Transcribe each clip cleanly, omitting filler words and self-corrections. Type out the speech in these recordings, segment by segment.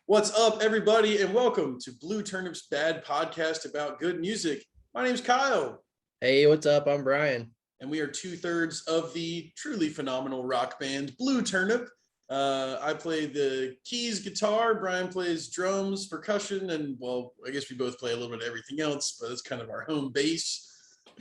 What's up, everybody, and welcome to Blue Turnip's Bad Podcast about good music. My name's Kyle. Hey, what's up? I'm Brian. And we are 2/3 of the truly phenomenal rock band Blue Turnip. I play the keys, guitar. Brian plays drums, percussion, and, well, I guess we both play a little bit of everything else, but it's kind of our home base.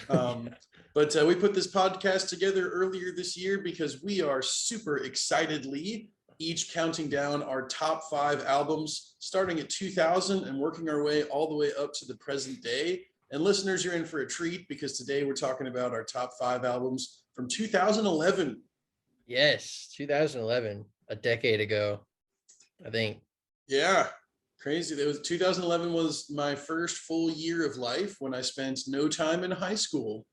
But we put this podcast together earlier this year because we are super excitedly each counting down our top 5 albums, starting at 2000 and working our way all the way up to the present day. And listeners, you're in for a treat because today we're talking about our top 5 albums from 2011. Yes, 2011, a decade ago, I think. Yeah, crazy. 2011 was my first full year of life when I spent no time in high school.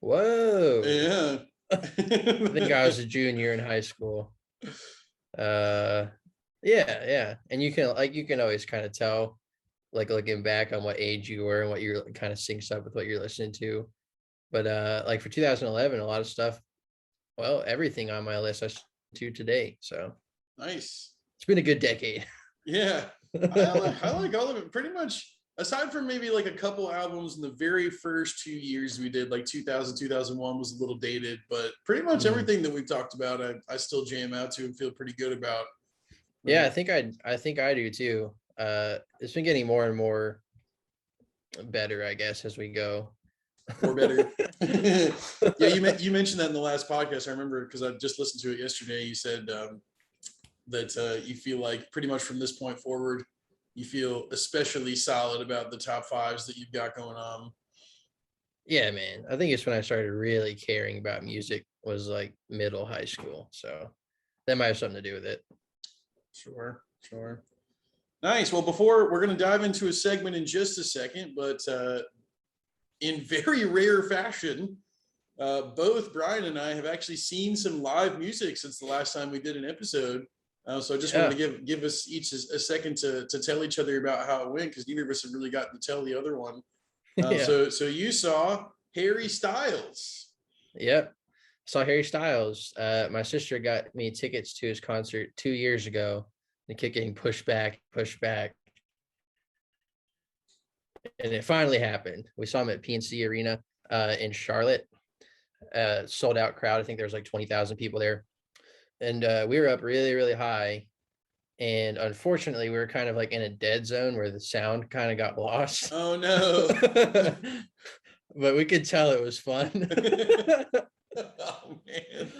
Whoa. Yeah. I think I was a junior in high school. Yeah. And you can always kind of tell, like, looking back on what age you were and what you're kind of syncs up with what you're listening to. But like for 2011, a lot of stuff, well, everything on my list I listen to today. So Nice. It's been a good decade. Yeah. I like all of it pretty much, aside from maybe like a couple albums in the very first 2 years we did, like 2000, 2001 was a little dated, but pretty much everything that we've talked about, I still jam out to and feel pretty good about. Yeah, I think I do too. It's been getting more and more better, I guess, as we go. Or better. Yeah, you mentioned that in the last podcast. I remember because I just listened to it yesterday. You said that you feel like pretty much from this point forward, you feel especially solid about the top 5s that you've got going on. Yeah, man. I think it's when I started really caring about music was like middle high school. So that might have something to do with it. Sure. Nice. Well, before we're going to dive into a segment in just a second, but in very rare fashion, both Brian and I have actually seen some live music since the last time we did an episode. So I just wanted to give us each a second to tell each other about how it went, because neither of us have really gotten to tell the other one. So you saw Harry Styles. Yep. Saw Harry Styles. My sister got me tickets to his concert 2 years ago. They kept getting pushed back. And it finally happened. We saw him at PNC Arena in Charlotte. Sold out crowd. I think there was like 20,000 people there. And we were up really, really high. And unfortunately, we were kind of like in a dead zone where the sound kind of got lost. Oh, no. But we could tell it was fun. Oh, man.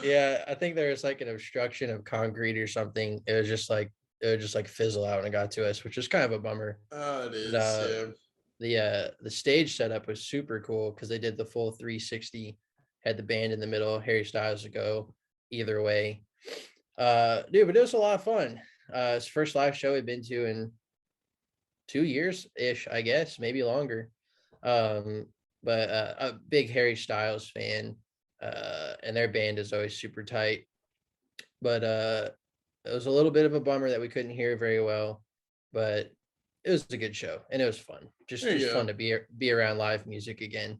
Yeah, I think there was like an obstruction of concrete or something. It would just like fizzle out when it got to us, which is kind of a bummer. Oh, it is. The stage setup was super cool because they did the full 360, had the band in the middle, Harry Styles to go either way. Dude, but it was a lot of fun. It's the first live show we've been to in 2 years ish, I guess, maybe longer. But a big Harry Styles fan. And their band is always super tight. But it was a little bit of a bummer that we couldn't hear very well, but it was a good show and it was fun. Just fun to be around live music again.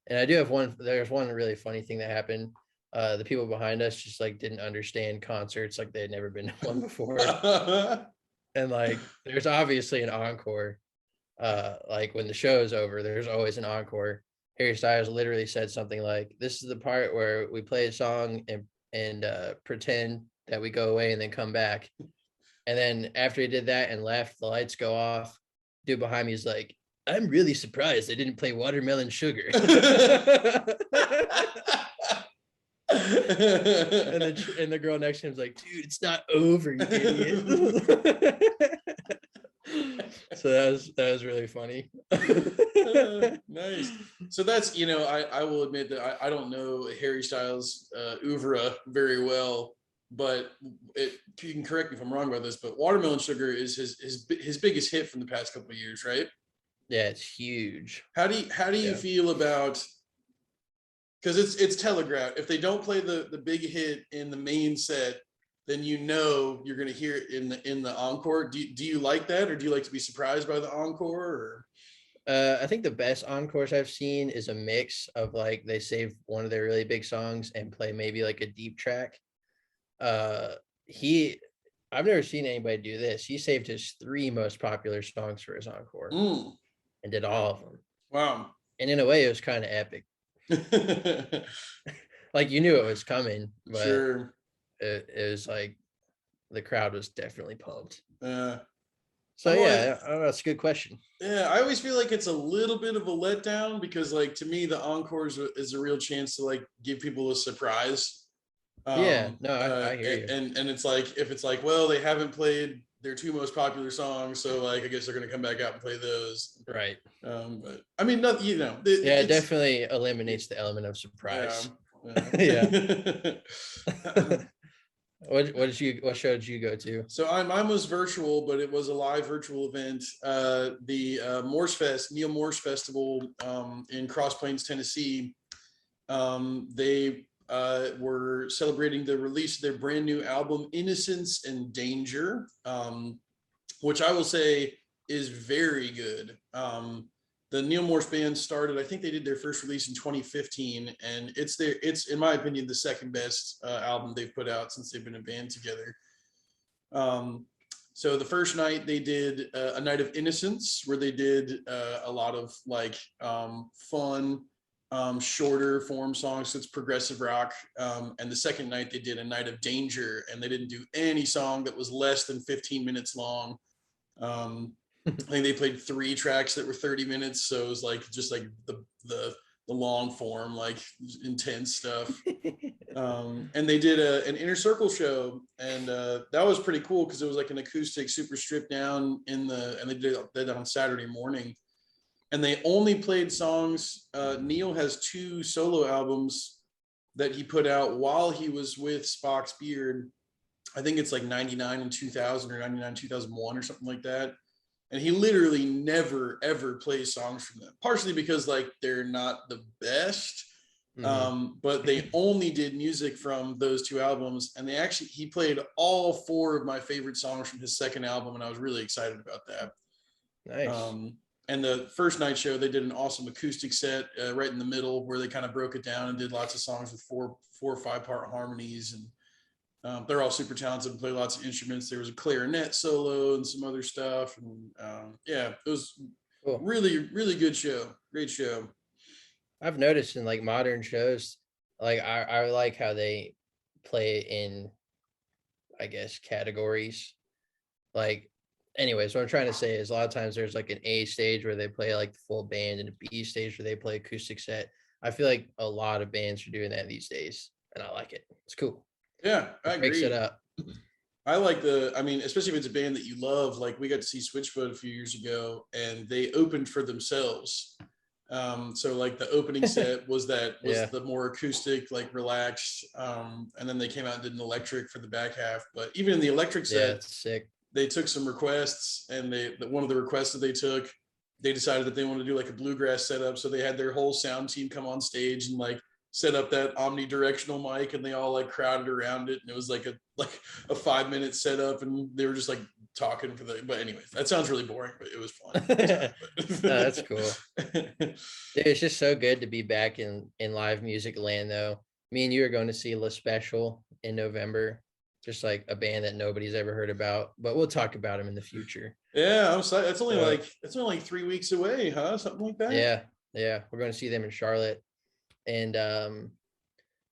And I do have there's one really funny thing that happened. The people behind us just like didn't understand concerts, like they had never been to one before. And like there's obviously an encore. Like when the show is over, there's always an encore. Harry Styles literally said something like, "This is the part where we play a song and pretend that we go away and then come back." And then after he did that and left, the lights go off. Dude behind me is like, "I'm really surprised they didn't play Watermelon Sugar." and the girl next to him is like, "Dude, it's not over, you idiot." So that was really funny. Nice. So that's, I will admit that I don't know Harry Styles' oeuvre very well, but you can correct me if I'm wrong about this, but Watermelon Sugar is his biggest hit from the past couple of years, right? Yeah, it's huge. How do you feel about, because it's telegraphed, if they don't play the big hit in the main set, then you're going to hear it in the encore. Do you like that, or do you like to be surprised by the encore? Or I think the best encores I've seen is a mix of like they save one of their really big songs and play maybe like a deep track. I I've never seen anybody do this. He saved his 3 most popular songs for his encore and did all of them. Wow. And in a way, it was kind of epic. Like you knew it was coming, but Sure. it was like the crowd was definitely pumped. So yeah, I don't know, that's a good question. Yeah, I always feel like it's a little bit of a letdown because, like, to me, the encore is a real chance to like give people a surprise. Yeah, no, I hear you. And it's like, if it's like, well, they haven't played their 2 most popular songs, so like I guess they're gonna come back out and play those. Right. But I mean, not, you know, it definitely eliminates the element of surprise. Yeah. What show did you go to? So mine was virtual, but it was a live virtual event. The Morse Fest, Neil Morse Festival in Cross Plains, Tennessee. They were celebrating the release of their brand new album, Innocence and Danger, which I will say is very good. The Neil Morse band started, I think they did their first release in 2015, and it's in my opinion, the second best album they've put out since they've been a band together. So the first night they did a night of innocence, where they did a lot of like fun, shorter form songs. So it's progressive rock. And the second night they did a night of danger, and they didn't do any song that was less than 15 minutes long. I think they played 3 tracks that were 30 minutes. So it was like just like the long form, like intense stuff. And they did an inner circle show, and that was pretty cool because it was like an acoustic, super stripped down and they did that on Saturday morning. And they only played songs. Neil has 2 solo albums that he put out while he was with Spock's Beard. I think it's like 99 and 2000 or 99, 2001 or something like that. And he literally never, ever plays songs from them, partially because like they're not the best. But they only did music from those 2 albums. And he played all 4 of my favorite songs from his second album. And I was really excited about that. Nice. And the first night show, they did an awesome acoustic set right in the middle, where they kind of broke it down and did lots of songs with 4 or 5 part harmonies. And they're all super talented and play lots of instruments. There was a clarinet solo and some other stuff. And yeah, it was cool. Really, really good show. Great show. I've noticed in like modern shows, like I like how they play in, I guess, categories. Like, anyways, what I'm trying to say is a lot of times there's like an A stage where they play like the full band, and a B stage where they play acoustic set. I feel like a lot of bands are doing that these days, and I like it. It's cool. Yeah, I agree. Breaks it up. I like especially if it's a band that you love. Like, we got to see Switchfoot a few years ago, and they opened for themselves. So like the opening set was the more acoustic, like relaxed. And then they came out and did an electric for the back half. But even in the electric set, sick. They took some requests, and one of the requests that they took, they decided that they wanted to do like a bluegrass setup. So they had their whole sound team come on stage and like set up that omnidirectional mic, and they all like crowded around it, and it was like a 5-minute setup, and they were just like talking but anyways, that sounds really boring, but it was fun. No, that's cool. Dude, it's just so good to be back in live music land, though. Me and you are going to see La Special in November, just like a band that nobody's ever heard about, but we'll talk about them in the future. Yeah, I'm sorry. It's only like 3 weeks away, huh? Something like that. Yeah, we're going to see them in Charlotte. And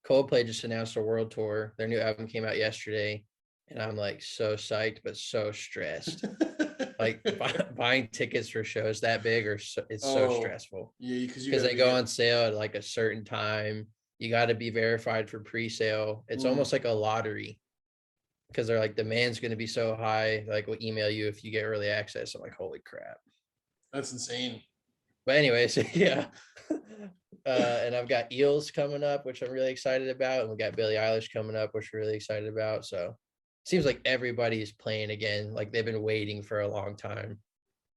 Coldplay just announced a world tour. Their new album came out yesterday, and I'm like so psyched but so stressed. Like buying tickets for shows that big it's so stressful. Yeah, because they go on sale at like a certain time. You got to be verified for pre-sale. It's almost like a lottery, because they're like, demand's going to be so high. Like, we'll email you if you get early access. I'm like, holy crap, that's insane. But anyways, yeah. And I've got Eels coming up, which I'm really excited about. And we got Billie Eilish coming up, which we're really excited about. So it seems like everybody's playing again. Like, they've been waiting for a long time.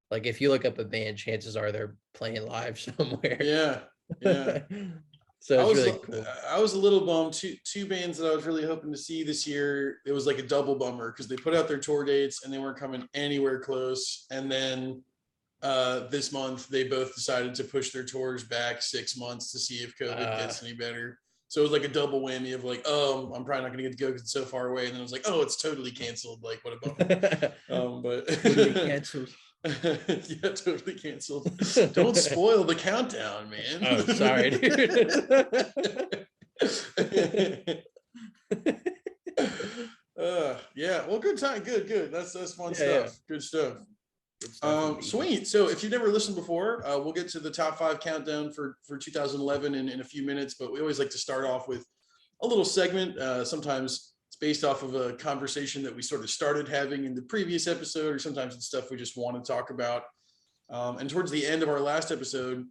Like, if you look up a band, chances are they're playing live somewhere. Yeah. So it's really cool. I was a little bummed. Two bands that I was really hoping to see this year, it was like a double bummer, because they put out their tour dates and they weren't coming anywhere close. And then this month they both decided to push their tours back 6 months to see if COVID gets any better. So it was like a double whammy of like, oh, I'm probably not gonna get to go because it's so far away. And then I was like, oh, it's totally canceled. Like, what a bummer. But Totally canceled. yeah, totally canceled. Don't spoil the countdown, man. Oh, sorry, dude. Yeah, well, good time. Good. That's fun Yeah, stuff. yeah. Good stuff. Good stuff indeed. Sweet. So if you've never listened before, we'll get to the top 5 countdown for 2011 in a few minutes, but we always like to start off with a little segment. Sometimes it's based off of a conversation that we sort of started having in the previous episode, or sometimes it's stuff we just want to talk about. And towards the end of our last episode,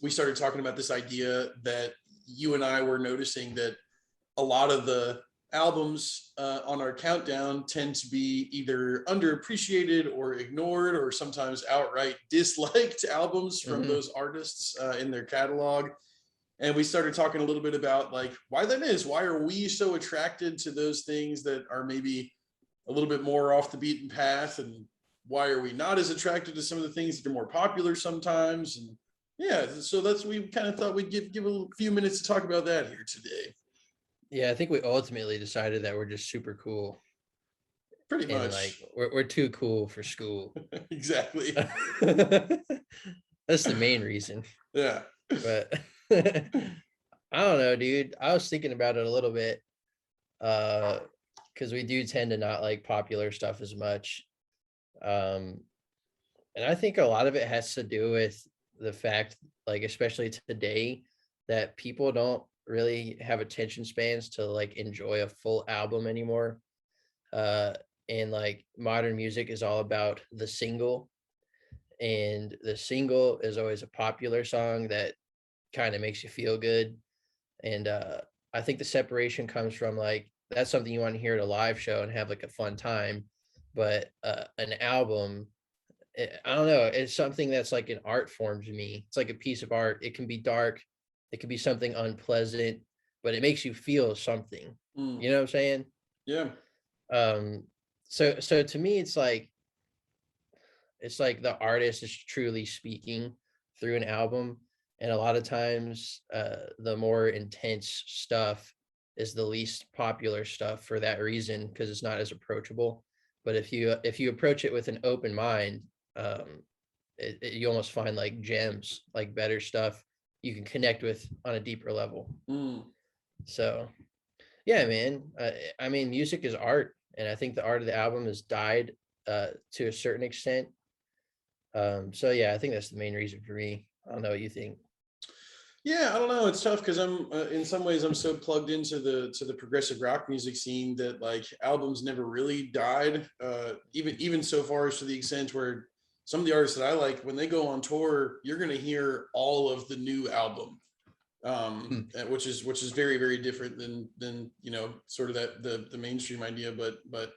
we started talking about this idea that you and I were noticing that a lot of the albums on our countdown tend to be either underappreciated or ignored, or sometimes outright disliked albums from those artists in their catalog. And we started talking a little bit about like why that is. Why are we so attracted to those things that are maybe a little bit more off the beaten path, and why are we not as attracted to some of the things that are more popular sometimes? And yeah, so that's, we kind of thought we'd give a few minutes to talk about that here today. Yeah, I think we ultimately decided that we're just super cool. Pretty And much. like we're too cool for school. Exactly. That's the main reason. Yeah. But I don't know, dude. I was thinking about it a little bit. Because we do tend to not like popular stuff as much. And I think a lot of it has to do with the fact, like, especially today, that people don't really have attention spans to like enjoy a full album anymore. And like modern music is all about the single, and the single is always a popular song that kind of makes you feel good. And I think the separation comes from like that's something you want to hear at a live show and have like a fun time, but an album, I don't know, it's something that's like an art form to me. It's like a piece of art. It can be dark, it can be something unpleasant, but it makes you feel something. You know what I'm saying? Yeah. So to me it's like the artist is truly speaking through an album. And a lot of times the more intense stuff is the least popular stuff for that reason, because it's not as approachable. But if you approach it with an open mind, you almost find like gems, like better stuff you can connect with on a deeper level. So yeah, man. I mean, music is art, and I think the art of the album has died to a certain extent. So yeah, I think that's the main reason for me. I don't know what you think. Yeah, I don't know. It's tough because I'm in some ways I'm so plugged into the progressive rock music scene that like albums never really died. Even so far as to the extent where some of the artists that I like, when they go on tour, you're gonna hear all of the new album, which is very very different than sort of that the mainstream idea. But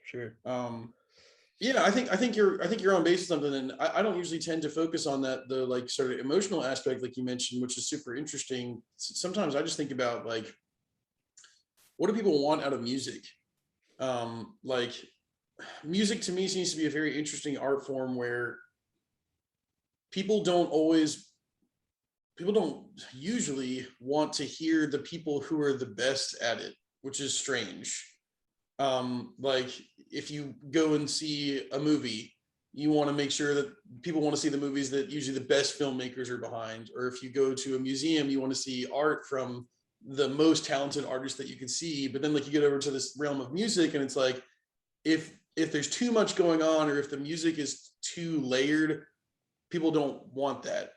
Sure. Yeah, I think you're on base with something, and I don't usually tend to focus on that, the like sort of emotional aspect like you mentioned, which is super interesting. Sometimes I just think about like what do people want out of music? Like music to me seems to be a very interesting art form where people don't always people don't usually want to hear the people who are the best at it, which is strange. Like if you go and see a movie, you want to make sure that people want to see the movies that usually the best filmmakers are behind. Or if you go to a museum, you want to see art from the most talented artists that you can see. But then like you get over to this realm of music, and it's like if there's too much going on, or if the music is too layered, people don't want that.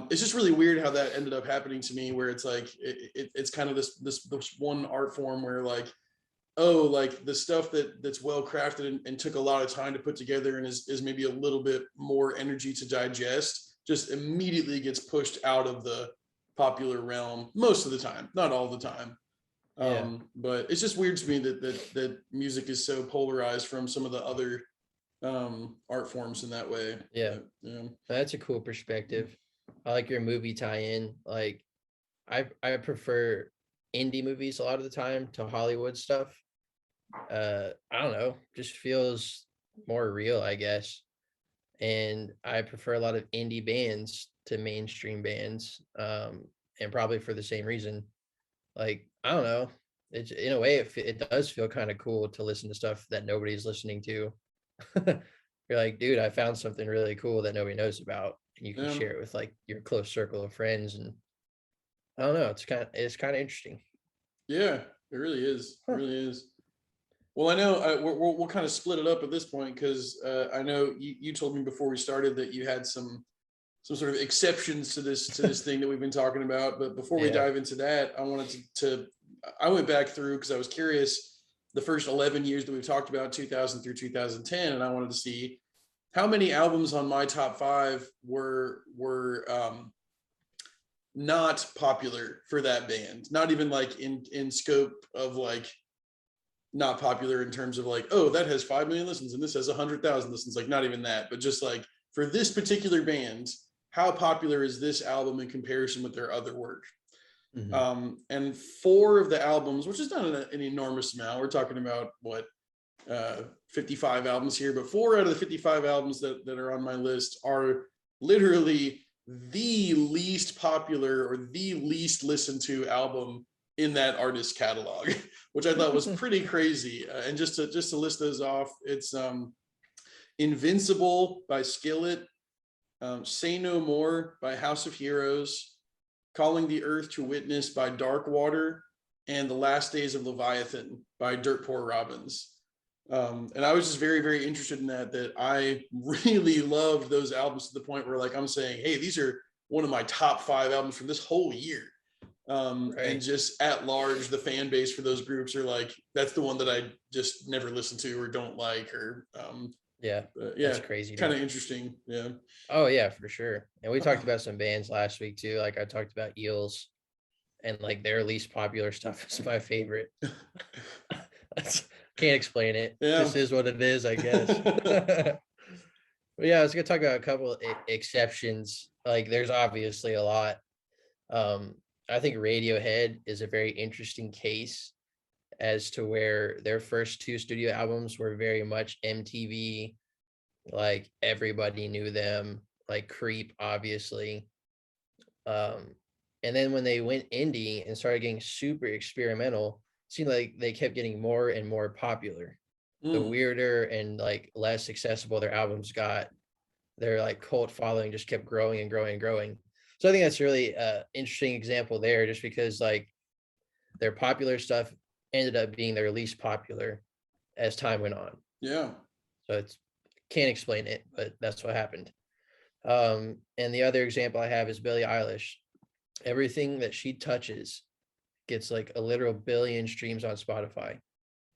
It's just really weird how that ended up happening to me, where it's like it's kind of this one art form where like, oh, like the stuff that's well crafted and took a lot of time to put together and is maybe a little bit more energy to digest, just immediately gets pushed out of the popular realm most of the time, not all the time. Yeah. But it's just weird to me that music is so polarized from some of the other art forms in that way. Yeah. But, yeah. That's a cool perspective. I like your movie tie-in. Like I prefer indie movies a lot of the time to Hollywood stuff. I don't know, just feels more real, I guess. And I prefer a lot of indie bands to mainstream bands. And probably for the same reason. like, I don't know, it's in a way it does feel kind of cool to listen to stuff that nobody's listening to. You're like, dude, I found something really cool that nobody knows about, and you can Yeah. share it with like your close circle of friends. And I don't know, it's kind of interesting. Yeah, it really is. It Huh. really is. Well, I know we'll kind of split it up at this point because I know you told me before we started that you had some sort of exceptions to this thing that we've been talking about. But before we Yeah. dive into that, I wanted to I went back through because I was curious the first 11 years that we've talked about, 2000 through 2010, and I wanted to see how many albums on my top five were not popular for that band, not even like in scope of like not popular in terms of like, oh, that has 5 million listens and this has 100,000 listens, like not even that, but just like for this particular band, how popular is this album in comparison with their other work? Mhm. And four of the albums, which is not an enormous amount, we're talking about what 55 albums here, but four out of the 55 albums that are on my list are literally the least popular or the least listened to album in that artist's catalog, which I thought was pretty crazy. And just to list those off, it's Invincible by Skillet, Say No More by House of Heroes, Calling the Earth to Witness by Darkwater, and The Last Days of Leviathan by Dirt Poor Robins. And I was just very, very interested in that I really loved those albums to the point where like I'm saying, hey, these are one of my top five albums from this whole year. And Right. just at large, the fan base for those groups are like, that's the one that I just never listen to or don't like, or Yeah. yeah, That's crazy, kind dude. of interesting. Yeah. Oh yeah, for sure. And we talked about some bands last week too. Like I talked about Eels, and like their least popular stuff is my favorite. That's, can't explain it. Yeah. Just is what it is, I guess. But yeah, I was gonna talk about a couple of exceptions. Like there's obviously a lot. Um, I think Radiohead is a very interesting case as to where their first two studio albums were very much MTV, like everybody knew them, like Creep, obviously. Um, and then when they went indie and started getting super experimental, it seemed like they kept getting more and more popular. The Mm, weirder and like less accessible their albums got, their like cult following just kept growing and growing and growing. So I think that's really interesting example there, just because like their popular stuff ended up being their least popular as time went on. yeah. So it's can't explain it, but that's what happened. And the other example I have is Billie Eilish. Everything that she touches gets like a literal billion streams on Spotify.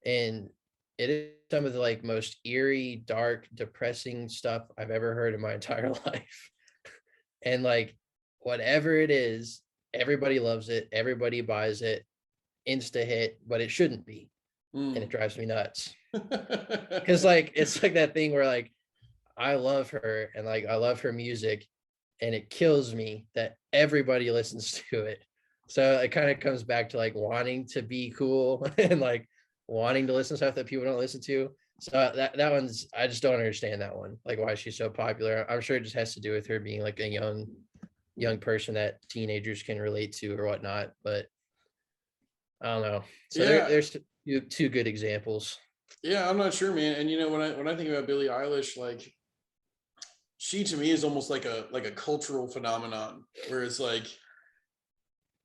And it is some of the like most eerie, dark, depressing stuff I've ever heard in my entire life. And like whatever it is, everybody loves it, everybody buys it, insta hit, but it shouldn't be. And it Mm. drives me nuts. Cause like it's like that thing where like I love her and like I love her music, and it kills me that everybody listens to it. So it kind of comes back to like wanting to be cool and like wanting to listen to stuff that people don't listen to. So that one's, I just don't understand that one, like why she's so popular. I'm sure it just has to do with her being like a young person that teenagers can relate to or whatnot. But I don't know. So Yeah. there's two good examples. Yeah, I'm not sure, man. And you know, when I think about Billie Eilish, like she to me is almost like a cultural phenomenon where it's like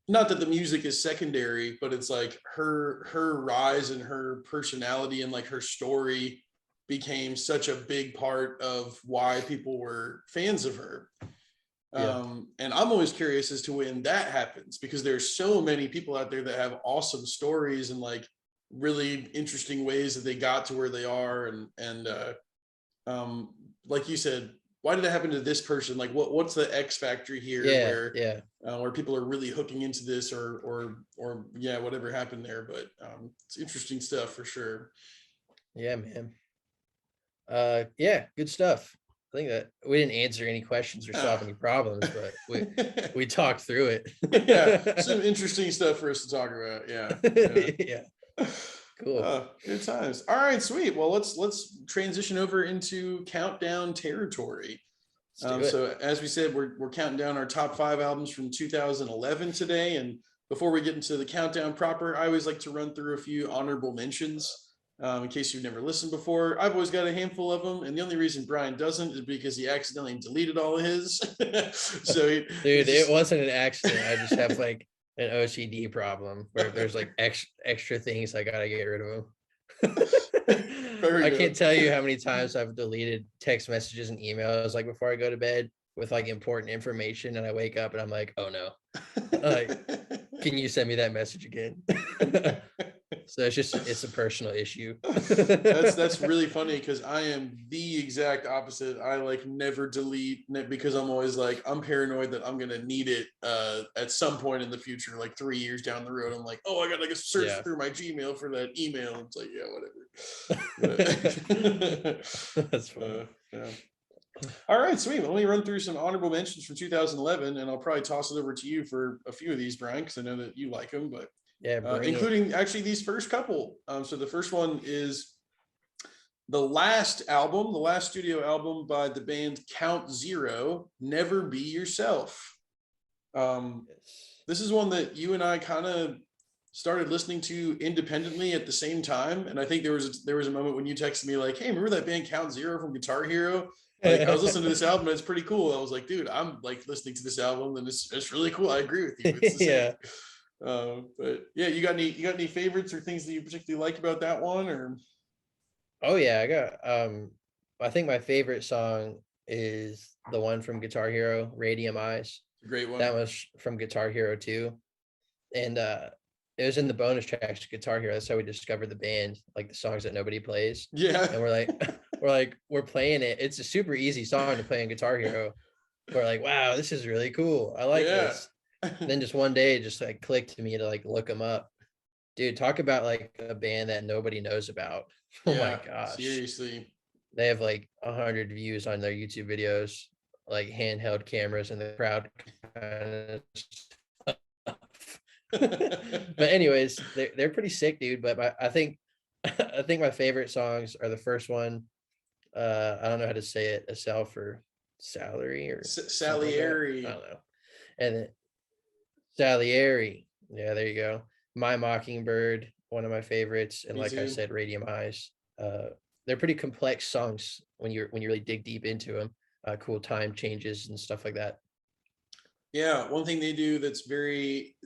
not that the music is secondary, but it's like her rise and her personality and like her story became such a big part of why people were fans of her. Yeah. And I'm always curious as to when that happens because there's so many people out there that have awesome stories and like really interesting ways that they got to where they are. Um, like you said, why did it happen to this person? Like what's the X factor here Yeah. Yeah. where people are really hooking into this or yeah, whatever happened there. But it's interesting stuff for sure. Yeah, man. Yeah, good stuff. I think that we didn't answer any questions or solve Ah. any problems, but we talked through Yeah, some it. interesting stuff for us to talk about. Yeah, Yeah, yeah. cool. Good times. All right, sweet. Well, let's transition over into countdown territory. Let's do it. So as we said, we're counting down our top five albums from 2011 today, and before we get into the countdown proper, I always like to run through a few honorable mentions. In case you've never listened before, I've always got a handful of them, and the only reason Brian doesn't is because he accidentally deleted all of his. So, dude, it wasn't an accident. I just have like an OCD problem where if there's like extra things, I gotta get rid of them. I can't tell you how many times I've deleted text messages and emails like before I go to bed with like important information, and I wake up and I'm like, oh no, like, can you send me that message again? So it's a personal issue. That's really funny because I am the exact opposite. I like never delete because I'm always like, I'm paranoid that I'm gonna need it at some point in the future, like 3 years down the road. I'm like, oh, I gotta like search through my Gmail for that email. It's like, yeah, whatever. That's funny. Yeah. All right, sweet. Let me run through some honorable mentions from 2011, and I'll probably toss it over to you for a few of these, Brian, because I know that you like them. But yeah, including actually these first couple. So the first one is the last album, the last studio album by the band Count Zero, Never Be Yourself. This is one that you and I kind of started listening to independently at the same time. And I think there was a moment when you texted me like, hey, remember that band Count Zero from Guitar Hero? Like, I was listening to this album and it's pretty cool. I was like, dude, I'm like listening to this album and it's really cool. I agree with you. It's the same. But yeah, you got any favorites or things that you particularly like about that one? Or oh yeah, I got I think my favorite song is the one from Guitar Hero, Radium Eyes. Great one. That was from Guitar Hero 2. And it was in the bonus tracks to Guitar Hero. That's how we discovered the band, like the songs that nobody plays. Yeah. And we're playing it. It's a super easy song to play on Guitar Hero. We're like, wow, this is really cool. I like this. And then just one day it just like clicked to me to like look them up. Dude, talk about like a band that nobody knows about. Oh my gosh. Seriously. They have like 100 views on their YouTube videos, like handheld cameras in the crowd kind of but anyways, they're pretty sick, dude. But I think my favorite songs are the first one. I don't know how to say it. A Sal for Salary or Salieri. Like I don't know. And then Salieri. Yeah, there you go. My Mockingbird, one of my favorites. And like I said, Radium Eyes. They're pretty complex songs when you really dig deep into them. Cool time changes and stuff like that. Yeah, one thing they do that's very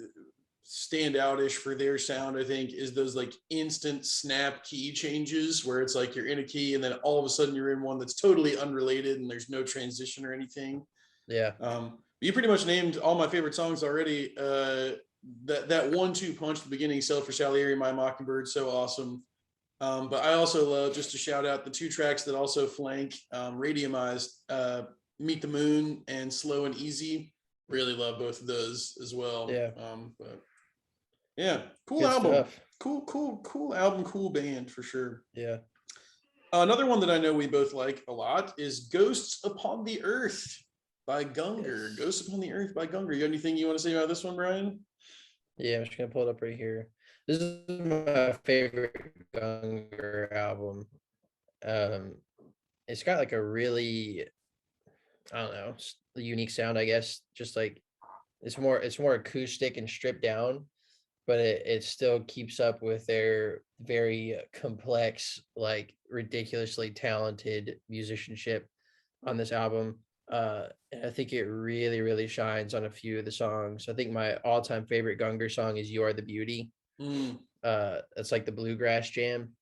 standout-ish for their sound, I think, is those like instant snap key changes where it's like you're in a key and then all of a sudden you're in one that's totally unrelated and there's no transition or anything. Yeah. You pretty much named all my favorite songs already. That 1-2 punch at the beginning, Cellar for Salieri, My Mockingbird, so awesome. But I also love, just to shout out, the 2 tracks that also flank Radium Eyes, Meet the Moon and Slow and Easy. Really love both of those as well. Yeah. But yeah, cool Good album. Stuff. Cool album, cool band for sure. Yeah. Another one that I know we both like a lot is Ghosts Upon the Earth by Gungor. Yes. Ghosts Upon the Earth by Gungor. You got anything you want to say about this one, Brian? Yeah, I'm just gonna pull it up right here. This is my favorite Gungor album. It's got like a really, I don't know, unique sound, I guess. Just like it's more acoustic and stripped down, but it still keeps up with their very complex, like ridiculously talented musicianship on this album. I think it really, really shines on a few of the songs. I think my all-time favorite Gungor song is You Are the Beauty. That's like the bluegrass jam.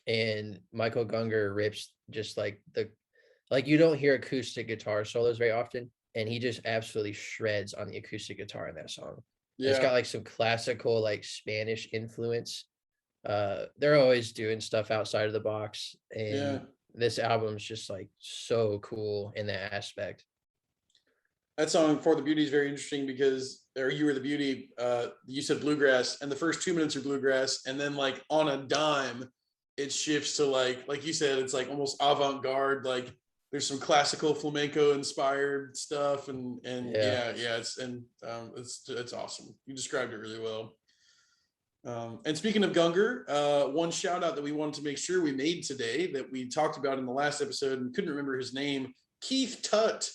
And Michael Gungor rips just like you don't hear acoustic guitar solos very often. And he just absolutely shreds on the acoustic guitar in that song. Yeah. It's got like some classical, like Spanish influence. They're always doing stuff outside of the box. And this album's just like so cool in that aspect. That song For the Beauty is very interesting because, or You Are the Beauty, you said bluegrass, and the first 2 minutes are bluegrass, and then like on a dime, it shifts to like you said, it's like almost avant-garde, like there's some classical flamenco inspired stuff, and it's awesome. You described it really well. And speaking of Gungor, one shout out that we wanted to make sure we made today that we talked about in the last episode and couldn't remember his name, Keith Tutt.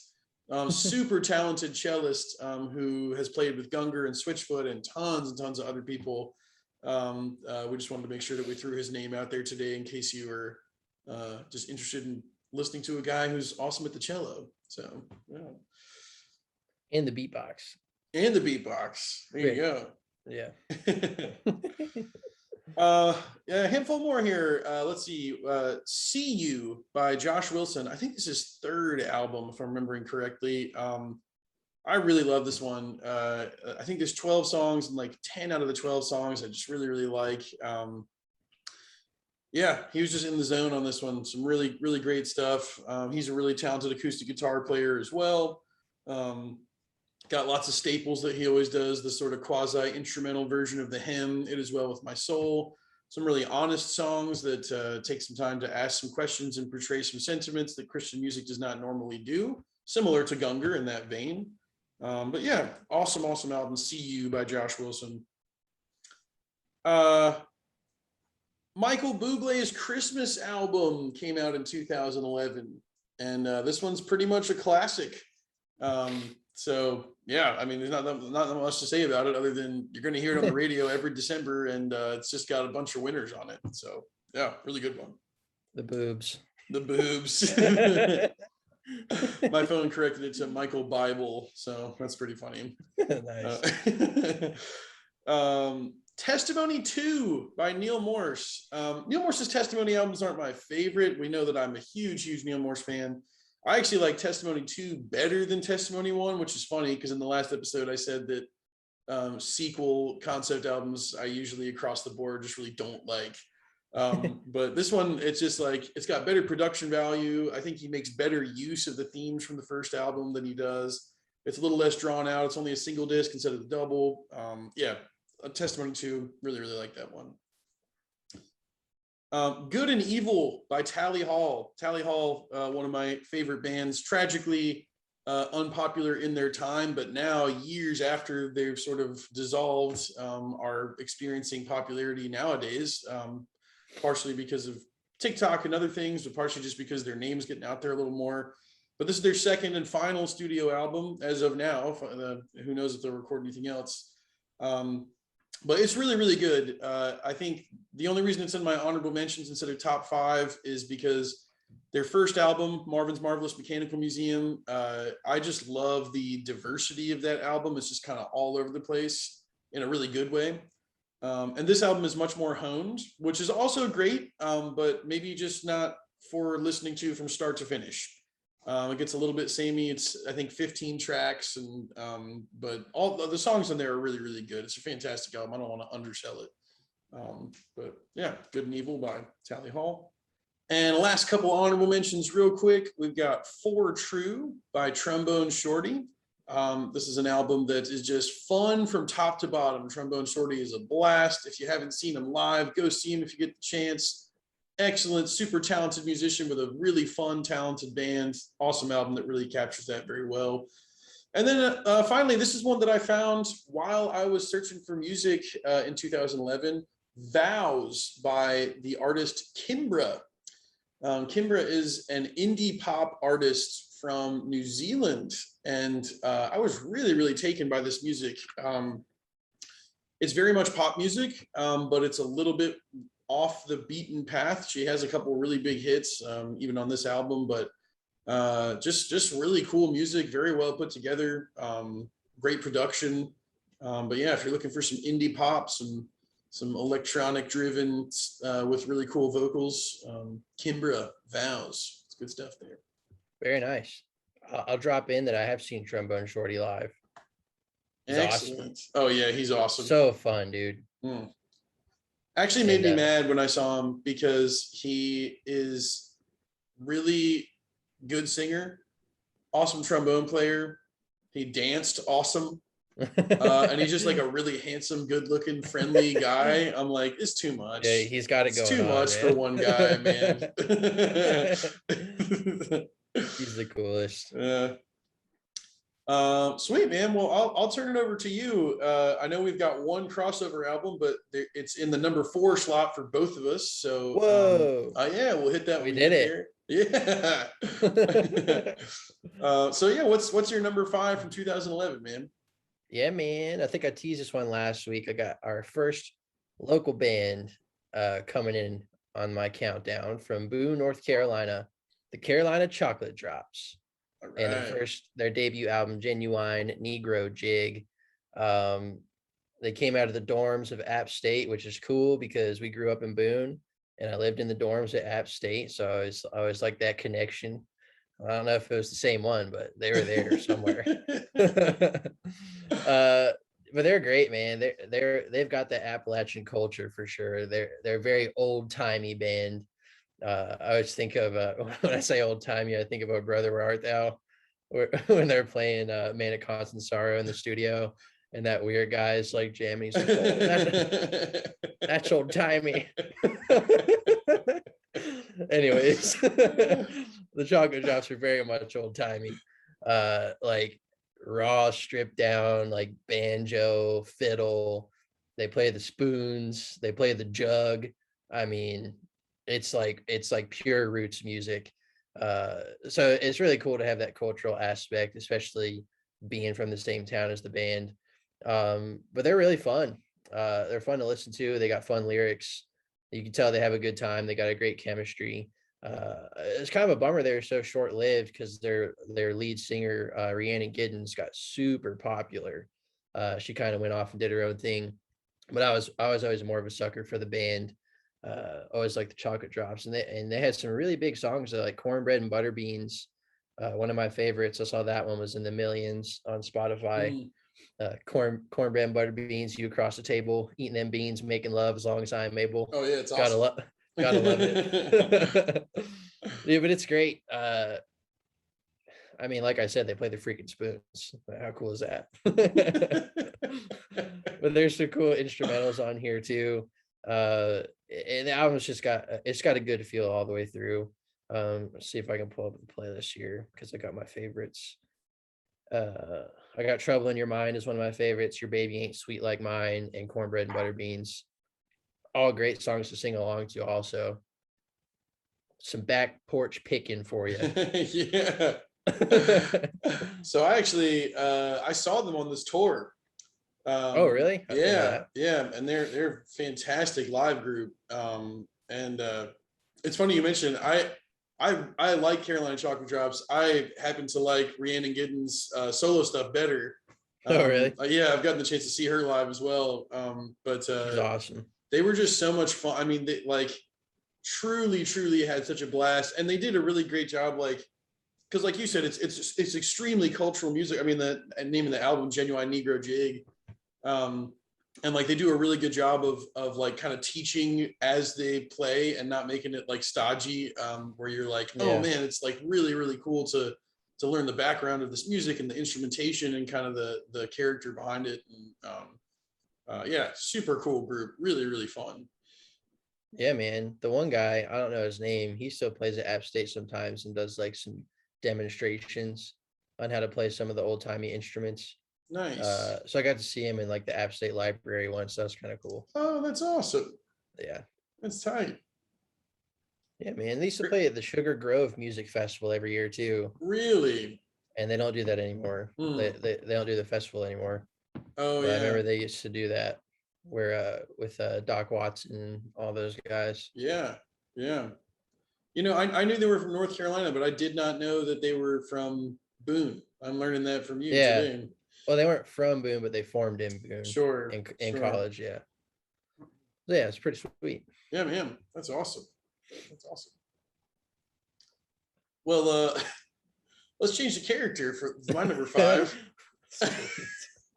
Super talented cellist who has played with Gunger and Switchfoot and tons of other people. We just wanted to make sure that we threw his name out there today in case you were just interested in listening to a guy who's awesome at the cello. So, yeah. And the beatbox. And the beatbox. There you go. Yeah. Yeah, a handful more here. Let's see. See You by Josh Wilson. I think this is his third album, if I'm remembering correctly. I really love this one. I think there's 12 songs, and like 10 out of the 12 songs I just really like. Yeah, he was just in the zone on this one. Some really great stuff. He's a really talented acoustic guitar player as well. Got lots of staples that he always does, the sort of quasi-instrumental version of the hymn, It Is Well With My Soul. Some really honest songs that take some time to ask some questions and portray some sentiments that Christian music does not normally do, similar to Gunger in that vein. But yeah, awesome album, See You by Josh Wilson. Michael Bublé's Christmas album came out in 2011, and this one's pretty much a classic. So yeah, I mean, there's not that much to say about it other than you're going to hear it on the radio every December, and it's just got a bunch of winners on it. So yeah, really good one. The boobs. My phone corrected it to Michael Bible, so that's pretty funny. Nice. Testimony 2 by Neil Morse. Neil Morse's Testimony albums aren't my favorite. We know that I'm a huge Neil Morse fan. I actually like Testimony 2 better than Testimony 1, which is funny because in the last episode I said that sequel concept albums I usually across the board just really don't like. But this one, it's just like, it's got better production value. I think he makes better use of the themes from the first album than he does. It's a little less drawn out. It's only a single disc instead of the double. Yeah, Testimony 2, really like that one. Good and Evil by Tally Hall. Tally Hall, one of my favorite bands, tragically unpopular in their time, but now years after they've sort of dissolved, are experiencing popularity nowadays, partially because of TikTok and other things, but partially just because their name's getting out there a little more. But this is their second and final studio album as of now. Who knows if they'll record anything else. But it's really good. I think the only reason it's in my honorable mentions instead of top 5 is because their first album, Marvin's Marvelous Mechanical Museum, I just love the diversity of that album. It's just kind of all over the place in a really good way. And this album is much more honed, which is also great, but maybe just not for listening to from start to finish. It gets a little bit samey. It's, I think, 15 tracks, and but all the songs on there are really good. It's a fantastic album. I don't want to undersell it. But yeah, Good and Evil by Tally Hall. And last couple honorable mentions real quick. We've got For True by Trombone Shorty. This is an album that is just fun from top to bottom. Trombone Shorty is a blast. If you haven't seen him live, go see him if you get the chance. Excellent, super talented musician with a really fun, talented band. Awesome album that really captures that very well. And then finally, this is one that I found while I was searching for music in 2011, Vows by the artist Kimbra. Kimbra is an indie pop artist from New Zealand, and I was really taken by this music. It's very much pop music, but it's a little bit off the beaten path. She has a couple really big hits, even on this album, but just really cool music, very well put together, great production. But yeah, if you're looking for some indie pop, some electronic driven with really cool vocals, Kimbra, Vows, it's good stuff there. Very nice. I'll drop in that I have seen Trombone Shorty live. He's excellent. Awesome. Oh yeah, he's awesome. So fun, dude. Actually made me mad when I saw him because he is really good singer, awesome trombone player. He danced awesome. And he's just like a really handsome, good-looking, friendly guy. I'm like, it's too much. Yeah, he's got to go. It's too much for one guy, man. He's the coolest. Sweet, man. Well, I'll turn it over to you. I know we've got one crossover album, but it's in the number 4 slot for both of us. So, whoa, yeah, we'll hit that. We did it. Yeah. So yeah, what's your number 5 from 2011, man? Yeah, man. I think I teased this one last week. I got our first local band coming in on my countdown from Boone, North Carolina, the Carolina Chocolate Drops. All And right. their debut album, Genuine Negro Jig. They came out of the dorms of App State, which is cool because we grew up in Boone and I lived in the dorms at App State. So I always like that connection. I don't know if it was the same one, but they were there somewhere. But they're great, man. They've got the Appalachian culture for sure. They're a very old timey band. I always think of when I say old timey, I think of "Oh Brother, Where Art Thou," when they're playing "Man of Constant Sorrow" in the studio, and that weird guy is like jamming. He's like, "Oh, that's old timey." Anyways, the Chocolate Drops are very much old timey, like raw, stripped down, like banjo, fiddle. They play the spoons. They play the jug. I mean, it's like pure roots music. So it's really cool to have that cultural aspect, especially being from the same town as the band. But they're really fun. They're fun to listen to. They got fun lyrics. You can tell they have a good time. They got a great chemistry. It's kind of a bummer they're so short lived because their lead singer Rhiannon Giddens got super popular. She kind of went off and did her own thing, but I was always more of a sucker for the band. Always like the Chocolate Drops, and they had some really big songs like Cornbread and Butter Beans. One of my favorites. I saw that one was in the millions on Spotify. Mm. Cornbread and butter beans, you across the table, eating them beans, making love as long as I'm able. Oh yeah, it's Gotta awesome. love, gotta love it. Yeah, but it's great. I mean, like I said, they play the freaking spoons. How cool is that? But there's some cool instrumentals on here too. And the album's just got a good feel all the way through. Let's see if I can pull up the playlist here because I got my favorites. I got Trouble in Your Mind is one of my favorites. Your Baby Ain't Sweet Like Mine and Cornbread and Butter Beans. All great songs to sing along to. Also, some back porch picking for you. Yeah. So I actually I saw them on this tour. Oh, really? I didn't know Yeah, that. yeah, and they're fantastic live group. And it's funny you mentioned I like Carolina Chocolate Drops. I happen to like Rhiannon Giddens' solo stuff better. Oh, really? Yeah, I've gotten the chance to see her live as well. But She's awesome. they were just so much fun. I mean, they like truly had such a blast, and they did a really great job. Like, because like you said, it's extremely cultural music. I mean, the name of the album, Genuine Negro Jig. And like they do a really good job of like kind of teaching as they play and not making it like stodgy, where you're like, oh Yeah. man, it's like really cool to learn the background of this music and the instrumentation and kind of the character behind it. And yeah, super cool group, really fun. Yeah, man. The one guy, I don't know his name, he still plays at App State sometimes and does like some demonstrations on how to play some of the old timey instruments. Nice. So I got to see him in like the App State Library once. That was kind of cool. Oh, that's awesome. Yeah. That's tight. Yeah, man. They used to play at the Sugar Grove Music Festival every year too. Really? And they don't do that anymore. They don't do the festival anymore. Oh But I remember yeah. they used to do that where with Doc Watson and all those guys. Yeah. Yeah. You know, I knew they were from North Carolina, but I did not know that they were from Boone. I'm learning that from you Yeah. today. Well, they weren't from Boone, but they formed in Boone Sure. in Sure. college. Yeah. So, yeah, it's pretty sweet. Yeah, man. That's awesome. That's awesome. Well, let's change the character for my number 5.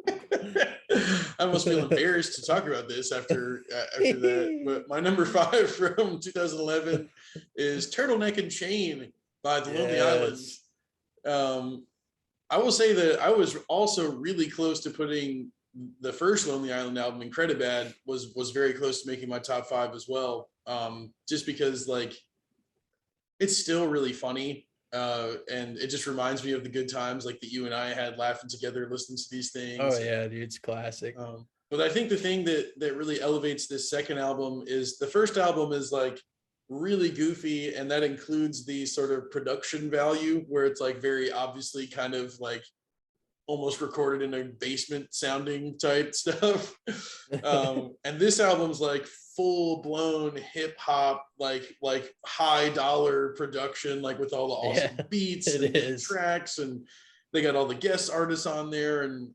I almost feel embarrassed to talk about this after that. But my number 5 from 2011 is Turtleneck and Chain by the Lonely Island. I will say that I was also really close to putting the first Lonely Island album, Incredibad, was very close to making my top 5 as well. Just because like it's still really funny. And it just reminds me of the good times like that you and I had laughing together listening to these things. Oh yeah, dude, it's classic. But I think the thing that really elevates this second album is the first album is like really goofy, and that includes the sort of production value where it's like very obviously kind of like almost recorded in a basement sounding type stuff. And this album's like full blown hip hop, like high dollar production, like with all the awesome beats and tracks, and they got all the guest artists on there, and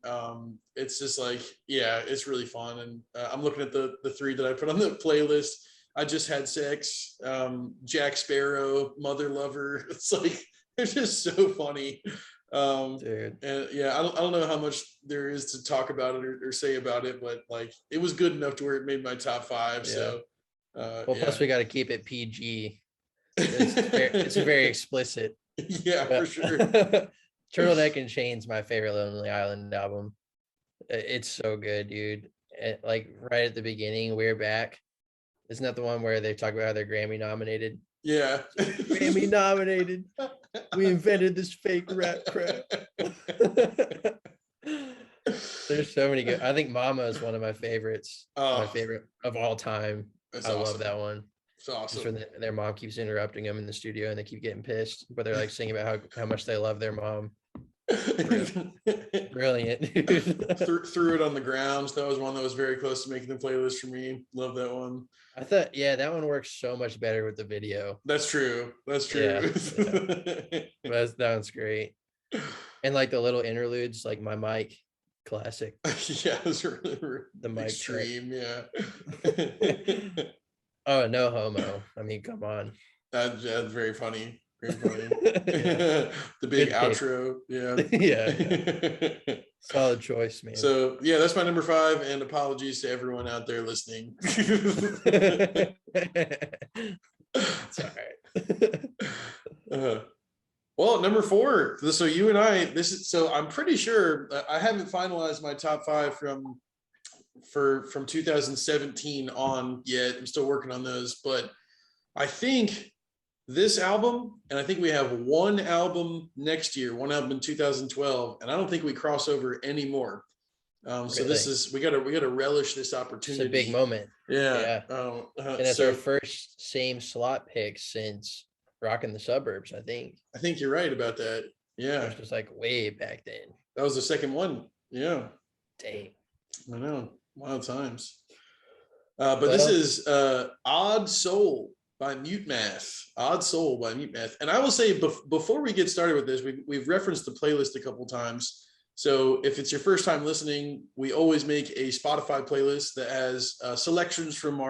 it's just like, yeah, it's really fun. And I'm looking at the three that I put on the playlist. I Just Had Sex, Jack Sparrow, Mother Lover. It's like, it's just so funny. Dude. And yeah, I don't know how much there is to talk about it or say about it, but like it was good enough to where it made my top 5. Yeah. So plus we got to keep it PG. It's very explicit. Yeah, for sure. Turtleneck and Chain's my favorite Lonely Island album. It's so good, dude. Like right at the beginning, We're Back. Isn't that the one where they talk about how they're Grammy nominated? Yeah. Grammy nominated. We invented this fake rap crap. There's so many good. I think Mama is one of my favorites. My favorite of all time. I love that one. It's awesome. Just when their mom keeps interrupting them in the studio and they keep getting pissed, but they're like singing about how much they love their mom. Brilliant. Threw it on the grounds. That was one that was very close to making the playlist for me. Love that one. I thought, yeah, that one works so much better with the video. That's true. Yeah. That one's great. And like the little interludes, like My Mic, classic. Yeah, it's really the mic extreme. Yeah. Oh, No Homo. I mean, come on. That's very funny. Very funny. The big outro. Yeah. Yeah. Solid choice, man. So yeah, that's my number 5, and apologies to everyone out there listening. It's all right. Well, number 4. So you and I, so I'm pretty sure I haven't finalized my top 5 from 2017 on yet. I'm still working on those, but I think this album, and I think we have one album next year, one album in 2012, and I don't think we cross over anymore. So this is, we gotta relish this opportunity. It's a big moment. Yeah. And it's our first same slot pick since Rockin' the Suburbs, I think. I think you're right about that. Yeah. It was like way back then. That was the second one. Yeah. Dang. I know. Wild times. But this is Odd Soul by Mutemath. Odd Soul by Mutemath. And I will say, before we get started with this, we've referenced the playlist a couple times. So if it's your first time listening, we always make a Spotify playlist that has selections from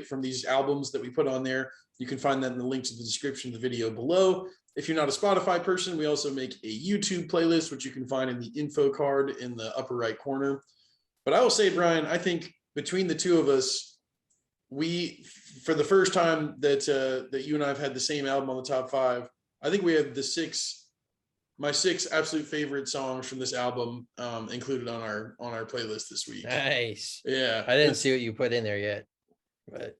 from these albums that we put on there. You can find that in the link to the description of the video below. If you're not a Spotify person, we also make a YouTube playlist, which you can find in the info card in the upper right corner. But I will say, Brian, I think between the two of us, we, for the first time that you and I have had the same album on the top 5, I think we have my 6 absolute favorite songs from this album included on our playlist this week. Nice. Yeah. I didn't see what you put in there yet, but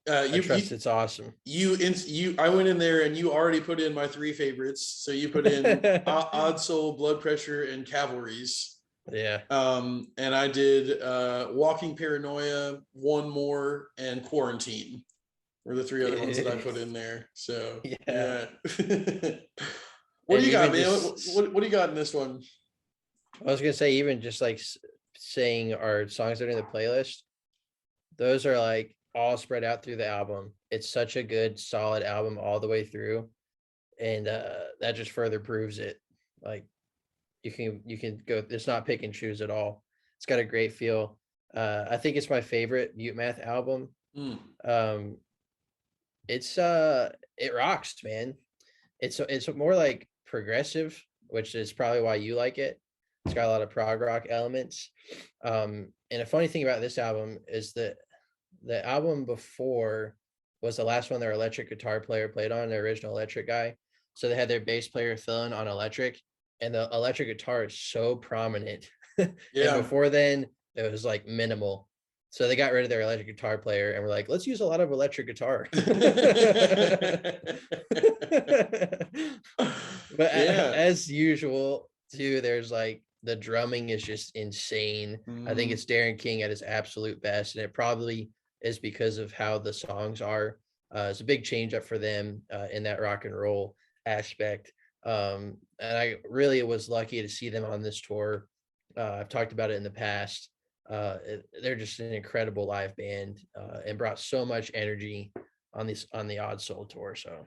I trust it's awesome. I went in there and you already put in my 3 favorites. So you put in Odd Soul, Blood Pressure, and Cavalries. Yeah. And I did Walking Paranoia, One More, and Quarantine were the 3 other ones that I put in there. So yeah. What do you got, man? What do you got in this one? I was gonna say, even just like saying our songs that are in the playlist, those are like all spread out through the album. It's such a good, solid album all the way through, and that just further proves it. Like you can go. It's not pick and choose at all. It's got a great feel. I think it's my favorite Mutemath album. It rocks, man. It's more like progressive, which is probably why you like it. It's got a lot of prog rock elements. And a funny thing about this album is that the album before was the last one their electric guitar player played on, the original electric guy. So they had their bass player fill in on electric, and the electric guitar is so prominent. Yeah. And before then, it was like minimal. So they got rid of their electric guitar player and were like, let's use a lot of electric guitar. But as usual, too, there's like the drumming is just insane. I think it's Darren King at his absolute best, and it probably is because of how the songs are. It's a big change up for them in that rock and roll aspect. And I really was lucky to see them on this tour. I've talked about it in the past. They're just an incredible live band and brought so much energy on the Odd Soul tour. So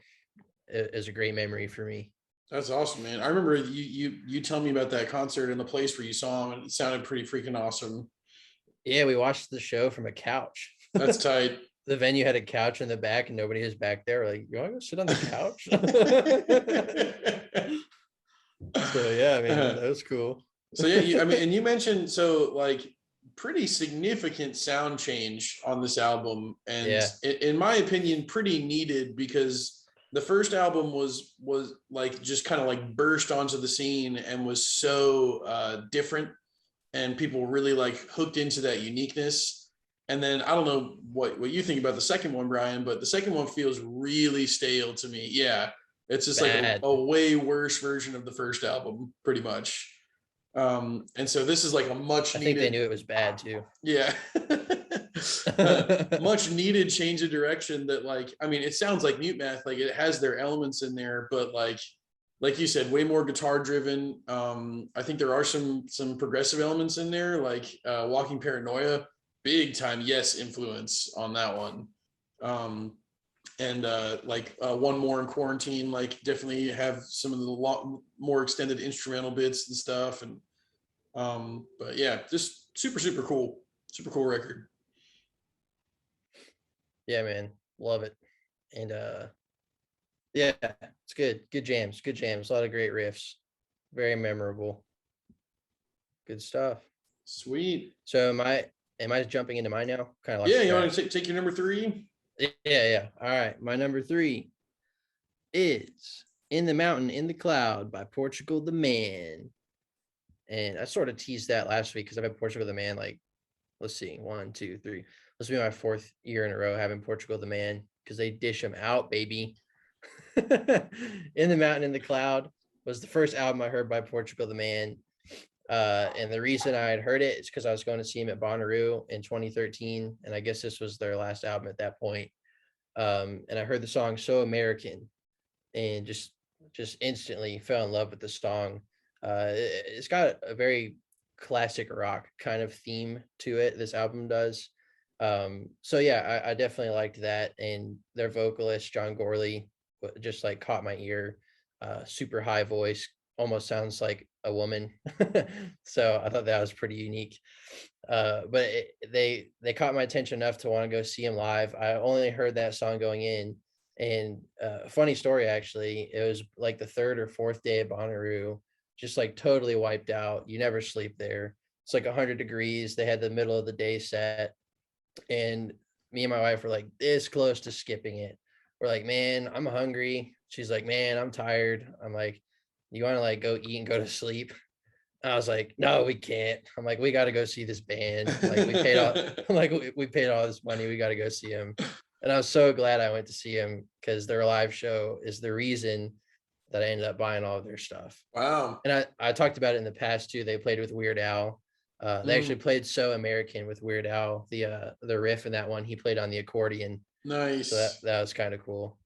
it is a great memory for me. That's awesome, man. I remember you telling me about that concert and the place where you saw him, and it sounded pretty freaking awesome. Yeah, we watched the show from a couch. That's tight. The venue had a couch in the back and nobody was back there. We're like, you want to go sit on the couch? So yeah, I mean, that was cool. So yeah, I mean, and you mentioned so like pretty significant sound change on this album, and Yeah. in my opinion, pretty needed, because the first album was like just kind of like burst onto the scene and was so different, and people really like hooked into that uniqueness. And then I don't know what you think about the second one, Brian, but the second one feels really stale to me. Yeah, it's just like a way worse version of the first album, pretty much. And so this is like a much needed. I think they knew it was bad too. Yeah. Much needed change of direction that, like, I mean, it sounds like Mutemath, like it has their elements in there, but like you said, way more guitar driven. I think there are some progressive elements in there, like Walking Paranoia, big time Yes influence on that one. And One More in Quarantine, like definitely have some of the more extended instrumental bits and stuff. And but yeah, just super cool record. Yeah, man, love it. And yeah, it's good jams, a lot of great riffs, very memorable, good stuff. Sweet. So am I jumping into mine now? Kind of like, yeah, you want to take your number 3? Yeah. All right, my number 3 is In the Mountain in the Cloud by Portugal the Man. And I sort of teased that last week because I've had Portugal the Man, like, let's see, 1, 2, 3. This will be my 4th year in a row having Portugal the Man, because they dish them out, baby. In the Mountain in the Cloud was the first album I heard by Portugal the Man. And the reason I had heard it is because I was going to see him at Bonnaroo in 2013. And I guess this was their last album at that point. And I heard the song So American and just instantly fell in love with the song. It's got a very classic rock kind of theme to it. This album does. So yeah, I definitely liked that. And their vocalist, John Gorley, just like caught my ear. Super high voice, almost sounds like a woman. So I thought that was pretty unique. But they caught my attention enough to want to go see him live. I only heard that song going in. And funny story, actually, it was like the 3rd or 4th day of Bonnaroo, just like totally wiped out. You never sleep there. It's like 100 degrees. They had the middle of the day set. And me and my wife were like this close to skipping it. We're like, man, I'm hungry. She's like, man, I'm tired. I'm like, you want to like go eat and go to sleep? I was like, no, we can't. I'm like, we got to go see this band. Like we paid all, like we paid all this money. We got to go see them. And I was so glad I went to see him, because their live show is the reason that I ended up buying all of their stuff. Wow. And I talked about it in the past too. They played with Weird Al. They actually played So American with Weird Al. The riff in that one, he played on the accordion. Nice. So that was kind of cool.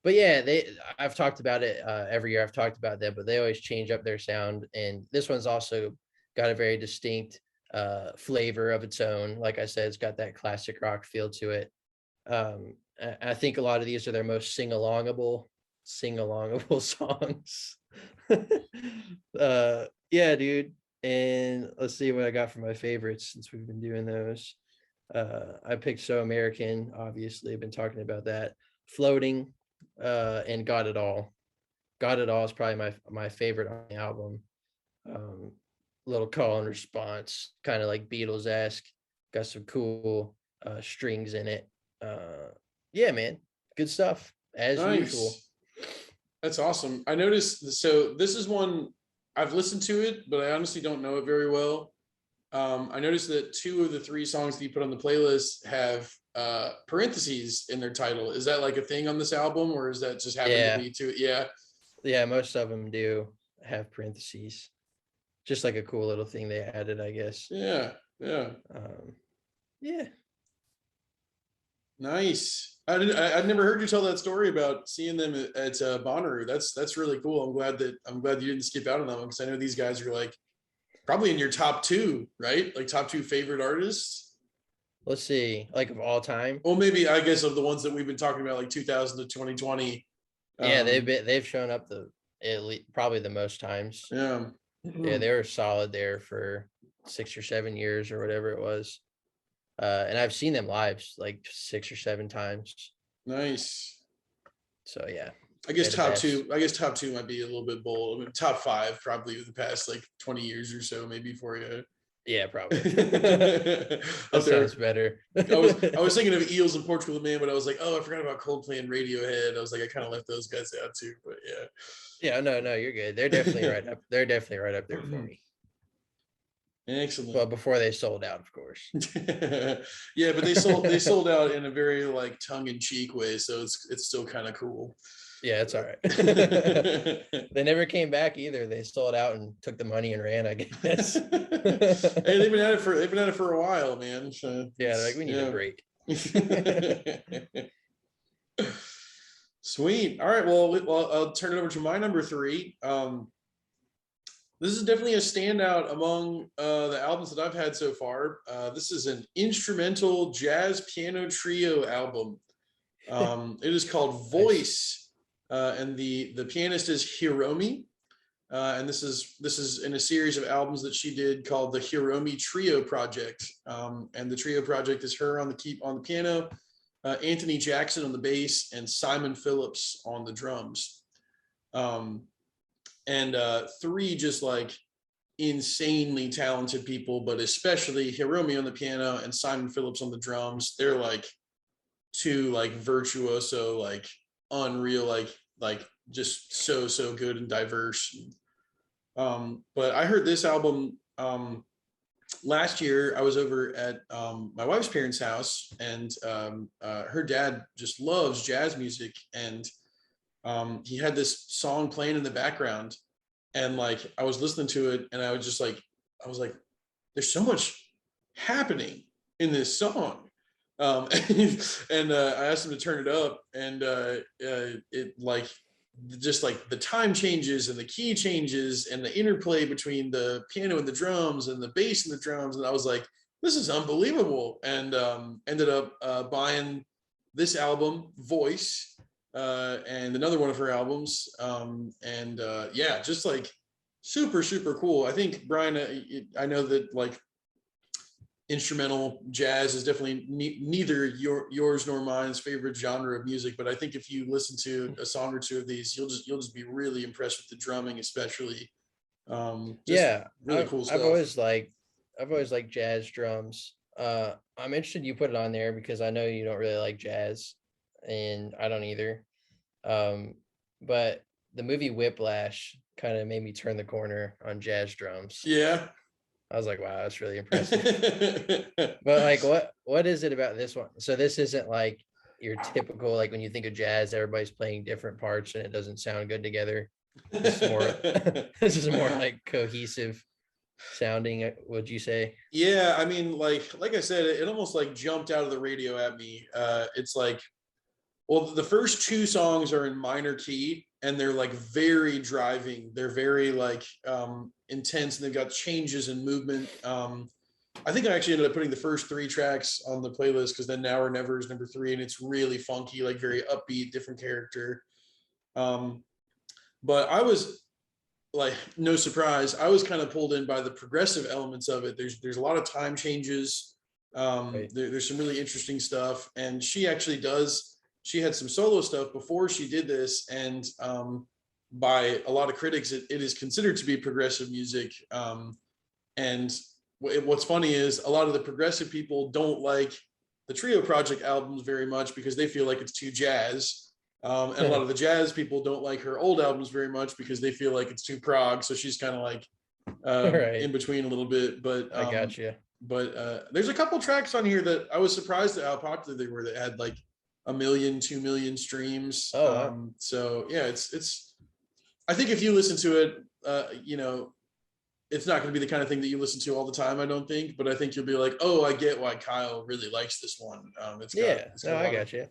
But yeah, I've talked about it every year. I've talked about them, but they always change up their sound. And this one's also got a very distinct flavor of its own. Like I said, it's got that classic rock feel to it. I think a lot of these are their most sing-alongable songs. Yeah, dude. And let's see what I got for my favorites, since we've been doing those. I picked So American, obviously. I've been talking about that. Floating, and Got It All. Got It All is probably my favorite on the album. Little call and response, kind of like Beatles-esque. Got some cool strings in it. Yeah, man, good stuff as usual. That's awesome. I noticed, so this is one I've listened to it, but I honestly don't know it very well. I noticed that 2 of the 3 songs that you put on the playlist have parentheses in their title. Is that like a thing on this album, or is that just happened to be too? Yeah, most of them do have parentheses, just like a cool little thing they added, I guess. Yeah. Yeah. Nice. I'd never heard you tell that story about seeing them at Bonnaroo. That's really cool. I'm glad you didn't skip out on that one, because I know these guys are like probably in your top two, right? Like top two favorite artists. Let's see, like of all time. Well, maybe I guess of the ones that we've been talking about, like 2000 to 2020. Yeah, they've shown up probably the most times. Yeah. Yeah, they were solid there for 6 or 7 years or whatever it was. And I've seen them live like 6 or 7 times. Nice. So yeah. I guess top two might be a little bit bold. I mean, top five probably the past like 20 years or so, maybe for you. Yeah, probably. That sounds better. I was thinking of Eels and Portugal the Man, but I was like, oh, I forgot about Coldplay and Radiohead. I was like, I kind of left those guys out too, but yeah. Yeah, no, you're good. They're definitely right up. They're definitely right up there for me. Excellent. Well, before they sold out, of course. Yeah, but they sold out in a very like tongue-in-cheek way, so it's still kind of cool. Yeah, it's all right. They never came back either. They sold out and took the money and ran, I guess. Hey, they've been at it for a while, man. So yeah, like we need a break. Sweet. All right. Well, I'll turn it over to my number 3. This is definitely a standout among the albums that I've had so far. This is an instrumental jazz piano trio album. It is called Voice, and the pianist is Hiromi. And this is in a series of albums that she did called the Hiromi Trio Project. And the Trio Project is her on the piano, Anthony Jackson on the bass, and Simon Phillips on the drums. And 3 just like insanely talented people, but especially Hiromi on the piano and Simon Phillips on the drums. They're like 2 like virtuoso, like unreal, like just so good and diverse. But I heard this album last year. I was over at my wife's parents' house, and her dad just loves jazz music, and he had this song playing in the background, and like I was listening to it, and I was like, there's so much happening in this song. And I asked him to turn it up, and it like just like the time changes and the key changes and the interplay between the piano and the drums and the bass and the drums, and I was like, this is unbelievable, and ended up buying this album, Voice, and another one of her albums, and yeah, just like super cool. I think, Brian, I know that like instrumental jazz is definitely neither yours nor mine's favorite genre of music, but I think if you listen to a song or 2 of these, you'll just be really impressed with the drumming, especially. Yeah, really cool stuff. I've always liked jazz drums. I'm interested you put it on there because I know you don't really like jazz, and I don't either. But the movie Whiplash kind of made me turn the corner on jazz drums. Yeah. I was like, wow, that's really impressive. But like, what is it about this one? So this isn't like your typical, like when you think of jazz, everybody's playing different parts and it doesn't sound good together. This is more like cohesive sounding, would you say? Yeah, I mean, like I said, it almost like jumped out of the radio at me. It's like, well, the first 2 songs are in minor key, and they're like very driving. They're very like intense, and they've got changes in movement. I think I actually ended up putting the first 3 tracks on the playlist, because then Now or Never is number 3, and it's really funky, like very upbeat, different character. But I was like, no surprise, I was kind of pulled in by the progressive elements of it. There's a lot of time changes. Right. There's some really interesting stuff, and she actually she had some solo stuff before she did this, and by a lot of critics, it is considered to be progressive music. And what's funny is a lot of the progressive people don't like the Trio Project albums very much because they feel like it's too jazz. And a lot of the jazz people don't like her old albums very much because they feel like it's too prog. So she's kind of like Right. in between a little bit. But I got you. But there's a couple tracks on here that I was surprised at how popular they were, that had like 1 million, 2 million streams. Oh, wow. So yeah, it's I think if you listen to it, you know, it's not going to be the kind of thing that you listen to all the time, I don't think, but I think you'll be like, oh, I get why Kyle really likes this one. I got you.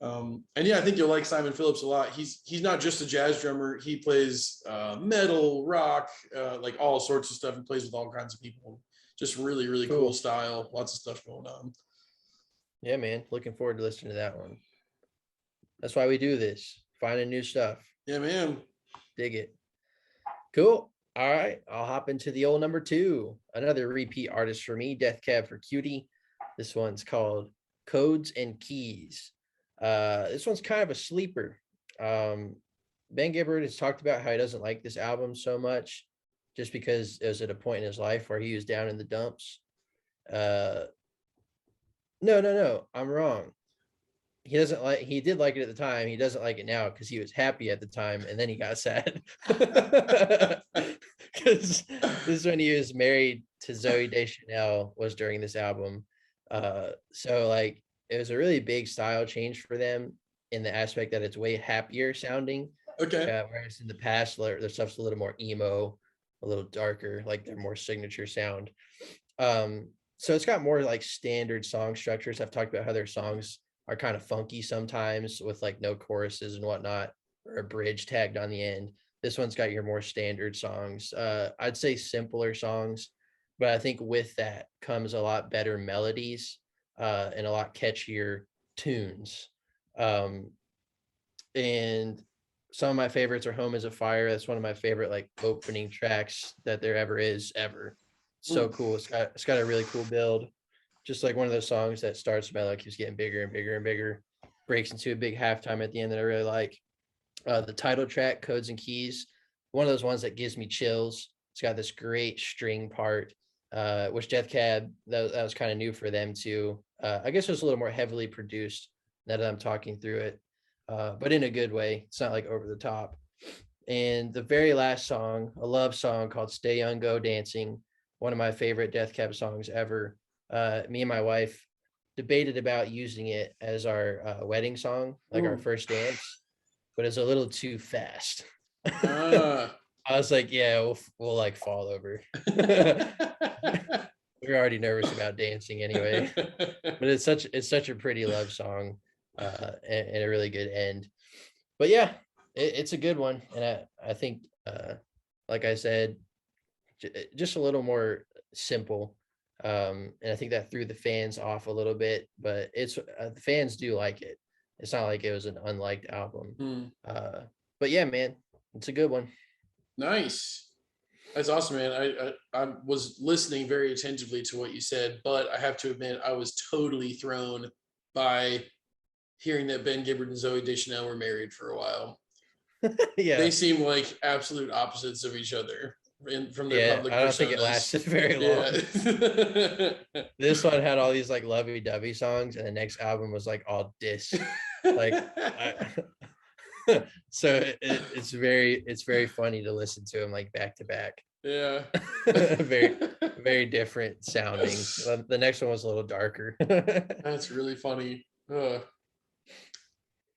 And yeah, I think you'll like Simon Phillips a lot. He's not just a jazz drummer. He plays metal, rock, like all sorts of stuff. He plays with all kinds of people. Just really, really cool style. Lots of stuff going on. Yeah, man. Looking forward to listening to that one. That's why we do this. Finding new stuff. Yeah, man. Dig it. Cool. All right. I'll hop into the old number 2. Another repeat artist for me, Death Cab for Cutie. This one's called Codes and Keys. This one's kind of a sleeper. Ben Gibbard has talked about how he doesn't like this album so much just because it was at a point in his life where he was down in the dumps. No, I'm wrong. He did like it at the time. He doesn't like it now because he was happy at the time and then he got sad. Because this is when he was married to Zooey Deschanel, was during this album. So like it was a really big style change for them in the aspect that it's way happier sounding. Okay. Whereas in the past, their stuff's a little more emo, a little darker, like their more signature sound. So it's got more like standard song structures. I've talked about how their songs are kind of funky sometimes with like no choruses and whatnot, or a bridge tagged on the end. This one's got your more standard songs. I'd say simpler songs, but I think with that comes a lot better melodies and a lot catchier tunes. And some of my favorites are Home is a Fire. That's one of my favorite like opening tracks that there ever is ever. So cool. It's got a really cool build. Just like one of those songs that starts mellow, keeps getting bigger and bigger and bigger, breaks into a big halftime at the end that I really like. The title track, Codes and Keys, one of those ones that gives me chills. It's got this great string part, which Death Cab, that was kind of new for them too. I guess it was a little more heavily produced now that I'm talking through it, but in a good way. It's not like over the top. And the very last song, a love song called Stay Young, Go Dancing, one of my favorite Death Cab songs ever. Me and my wife debated about using it as our wedding song, like our first dance, but it's a little too fast. I was like, yeah, we'll like fall over. We're already nervous about dancing anyway, but it's such a pretty love song, and a really good end. But yeah, it's a good one, and I think, like I said, just a little more simple. And I think that threw the fans off a little bit, but it's the fans do like it. It's not like it was an unliked album. But yeah, man, it's a good one. Nice. That's awesome, man. I was listening very attentively to what you said, but I have to admit I was totally thrown by hearing that Ben Gibbard and Zooey Deschanel were married for a while. Yeah, they seem like absolute opposites of each other from their public personas. I don't think it lasted very long. Yeah. This one had all these like lovey-dovey songs, and the next album was like all diss. Like, so it's very funny to listen to them like back to back. Yeah. very different sounding. The next one was a little darker. That's really funny.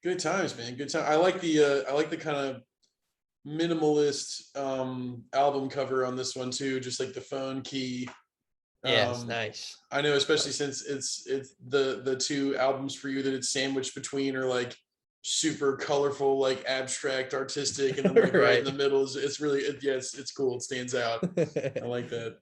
Good times, man. Good time. I like the kind of minimalist album cover on this one too, just like the phone key. Yeah, it's nice. I know, especially since it's the two albums for you that it's sandwiched between are like super colorful, like abstract, artistic, and then like right in the middle is it's really it's cool. It stands out. I like that.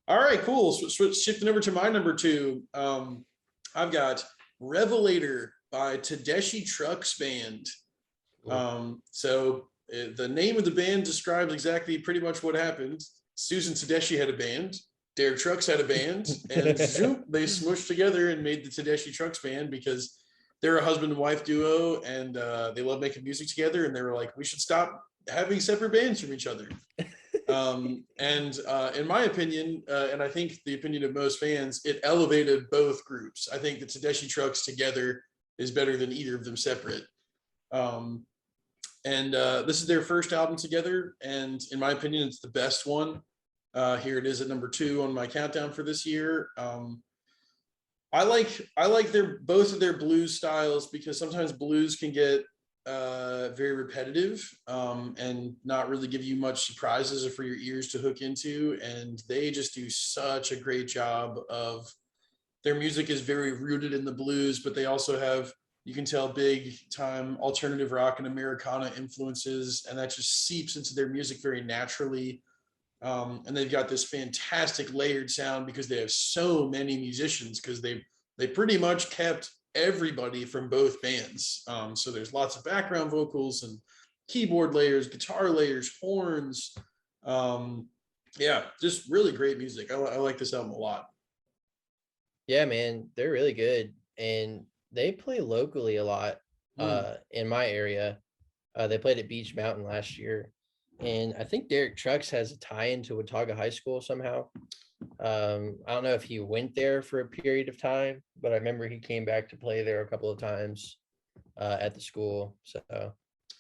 All right, cool. Shifting over to my number 2. I've got Revelator by Tadeshi Trucks Band. So the name of the band describes exactly pretty much what happened. Susan Tedeschi had a band, Derek Trucks had a band, and zoop, they smushed together and made the Tadeshi Trucks Band because they're a husband and wife duo, and they love making music together, and they were like, we should stop having separate bands from each other. And in my opinion, and I think the opinion of most fans, it elevated both groups. I think the Tadeshi Trucks together is better than either of them separate. And this is their first album together, and in my opinion, it's the best one. Here it is at number 2 on my countdown for this year. I like both of their blues styles because sometimes blues can get very repetitive and not really give you much surprises for your ears to hook into, and they just do such a great job of their music is very rooted in the blues, but they also have, you can tell, big time alternative rock and Americana influences, and that just seeps into their music very naturally. And they've got this fantastic layered sound because they have so many musicians, because they pretty much kept everybody from both bands. So there's lots of background vocals and keyboard layers, guitar layers, horns. Yeah, just really great music. I like this album a lot. Yeah, man, they're really good, and they play locally a lot Mm. in my area. They played at Beach Mountain last year, and I think Derek Trucks has a tie into Watauga High School somehow. I don't know if he went there for a period of time, but I remember he came back to play there a couple of times at the school. So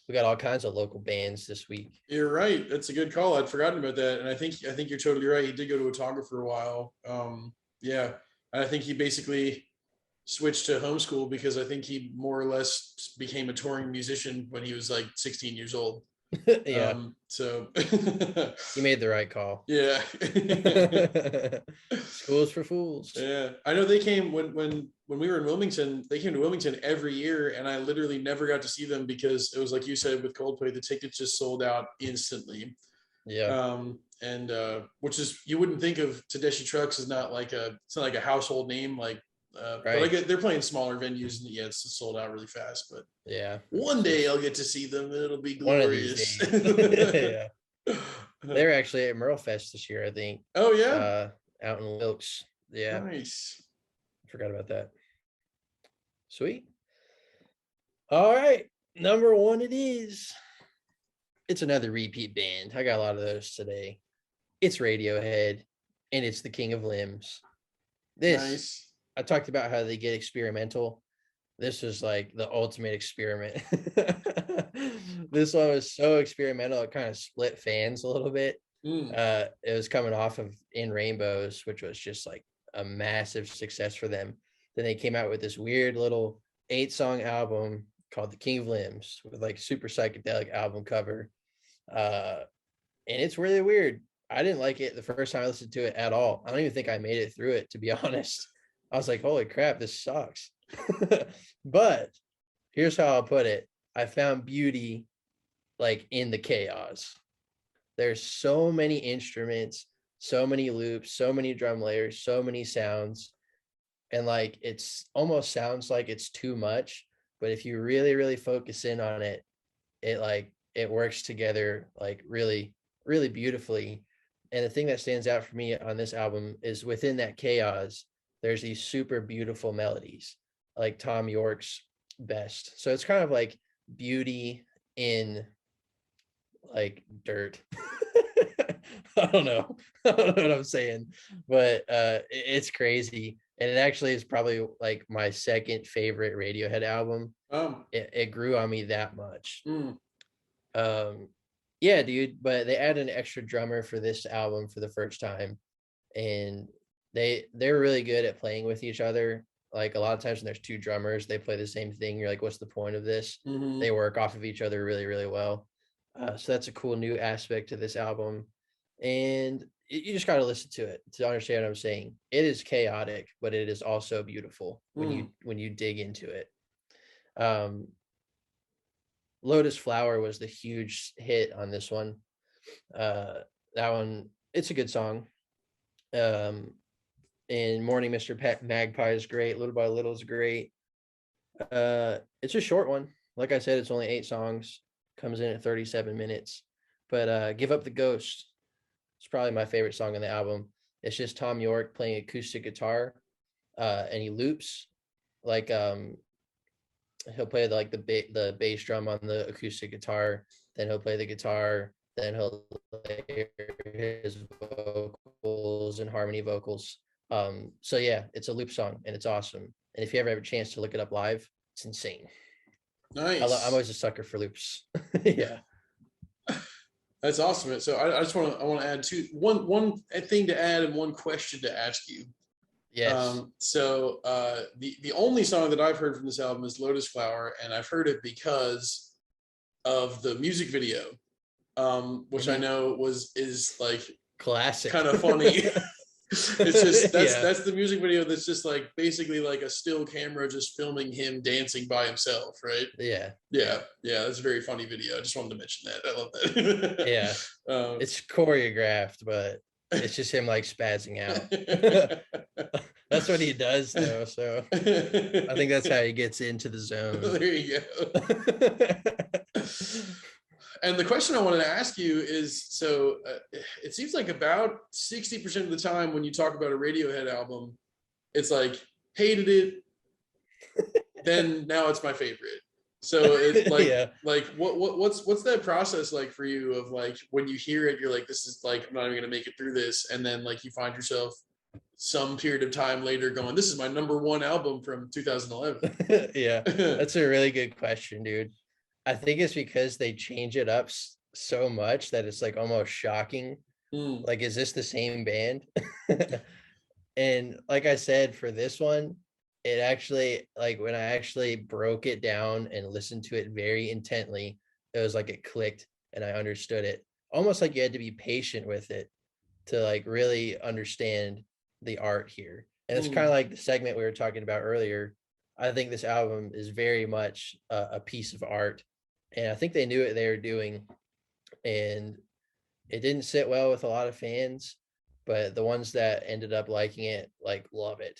we got all kinds of local bands this week. You're right. That's a good call. I'd forgotten about that, and I think you're totally right. He did go to Watauga for a while. Yeah, and I think he basically switched to homeschool because I think he more or less became a touring musician when he was like 16 years old. Yeah, So he made the right call. yeah. Schools for fools. Yeah, I know they came when we were in Wilmington. They came to Wilmington every year, and I literally never got to see them because it was like you said with Coldplay, the tickets just sold out instantly. Yeah. And which is, you wouldn't think of Tadeshi Trucks as it's not like a household name, like but I Right. get they're playing smaller venues, and yeah, it's sold out really fast. But Yeah. one day I'll get to see them, and it'll be One of these glorious. days. Yeah. They're actually at Merle Fest this year, I think. Oh yeah, Out in Wilkes. Yeah. nice. Forgot about that. Sweet. All right. Number one it is. It's another repeat band. I got a lot of those today. It's Radiohead, and it's the King of Limbs. This, Nice. I talked about how they get experimental. This was like the ultimate experiment. This one was so experimental, it kind of split fans a little bit. Mm. It was coming off of In Rainbows, which was just like a massive success for them. Then they came out with this weird little 8-song album called The King of Limbs with like super psychedelic album cover. And it's really weird. I didn't like it the first time I listened to it at all. I don't even think I made it through it, to be honest. I was like, holy crap, this sucks. But here's how I'll put it. I found beauty like in the chaos. There's so many instruments, so many loops, so many drum layers, so many sounds. And like it's almost sounds like it's too much. But if you really, really focus in on it, it works together like really, really beautifully. And the thing that stands out for me on this album is within that chaos, there's these super beautiful melodies, like Tom York's Best. So it's kind of like beauty in like dirt. I don't know. I don't know what I'm saying, but it's crazy. And it actually is probably like my second favorite Radiohead album. It grew on me that much. Yeah, dude, but they added an extra drummer for this album for the first time, and they're really good at playing with each other. Like a lot of times when there's two drummers, they play the same thing. You're like, what's the point of this? Mm-hmm. They work off of each other really, really well. So that's a cool new aspect to this album, and you just got to listen to it to understand what I'm saying. It is chaotic, but it is also beautiful when you dig into it. Lotus Flower was the huge hit on this one. That one, it's a good song. And Morning Mr. Magpie is great. Little by Little is great. It's a short one. Like I said, it's only 8 songs. Comes in at 37 minutes. But Give Up the Ghost. It's probably my favorite song on the album. It's just Tom York playing acoustic guitar, and he loops like he'll play like the bass drum on the acoustic guitar, then he'll play the guitar, then he'll layer his vocals and harmony vocals. So yeah, it's a loop song and it's awesome. And if you ever have a chance to look it up live, it's insane. Nice. I'm always a sucker for loops. Yeah. That's awesome. So I want to add one thing to add and one question to ask you. Yes. So the only song that I've heard from this album is Lotus Flower, and I've heard it because of the music video, which I know is like classic, kind of funny. It's just Yeah. that's the music video that's just like basically like a still camera just filming him dancing by himself, right? Yeah. Yeah, that's a very funny video. I just wanted to mention that. I love that. Yeah. It's choreographed, but it's just him like spazzing out. That's what he does though. So I think that's how he gets into the zone. There you go. And the question I wanted to ask you is, so it seems like about 60% of the time when you talk about a Radiohead album, it's like hated it, then now it's my favorite. So it's like, Yeah. like what's that process like for you of like when you hear it, you're like, this is like, I'm not even gonna make it through this, and then like you find yourself some period of time later going, this is my number one album from 2011. Yeah, that's a really good question, dude. I think it's because they change it up so much that it's like almost shocking. Like, is this the same band? And like I said, for this one, it actually, like when I actually broke it down and listened to it very intently, it was like it clicked and I understood it. Almost like you had to be patient with it to like really understand the art here. And it's kind of like the segment we were talking about earlier. I think this album is very much a piece of art, and I think they knew what they were doing, and it didn't sit well with a lot of fans, but the ones that ended up liking it like love it.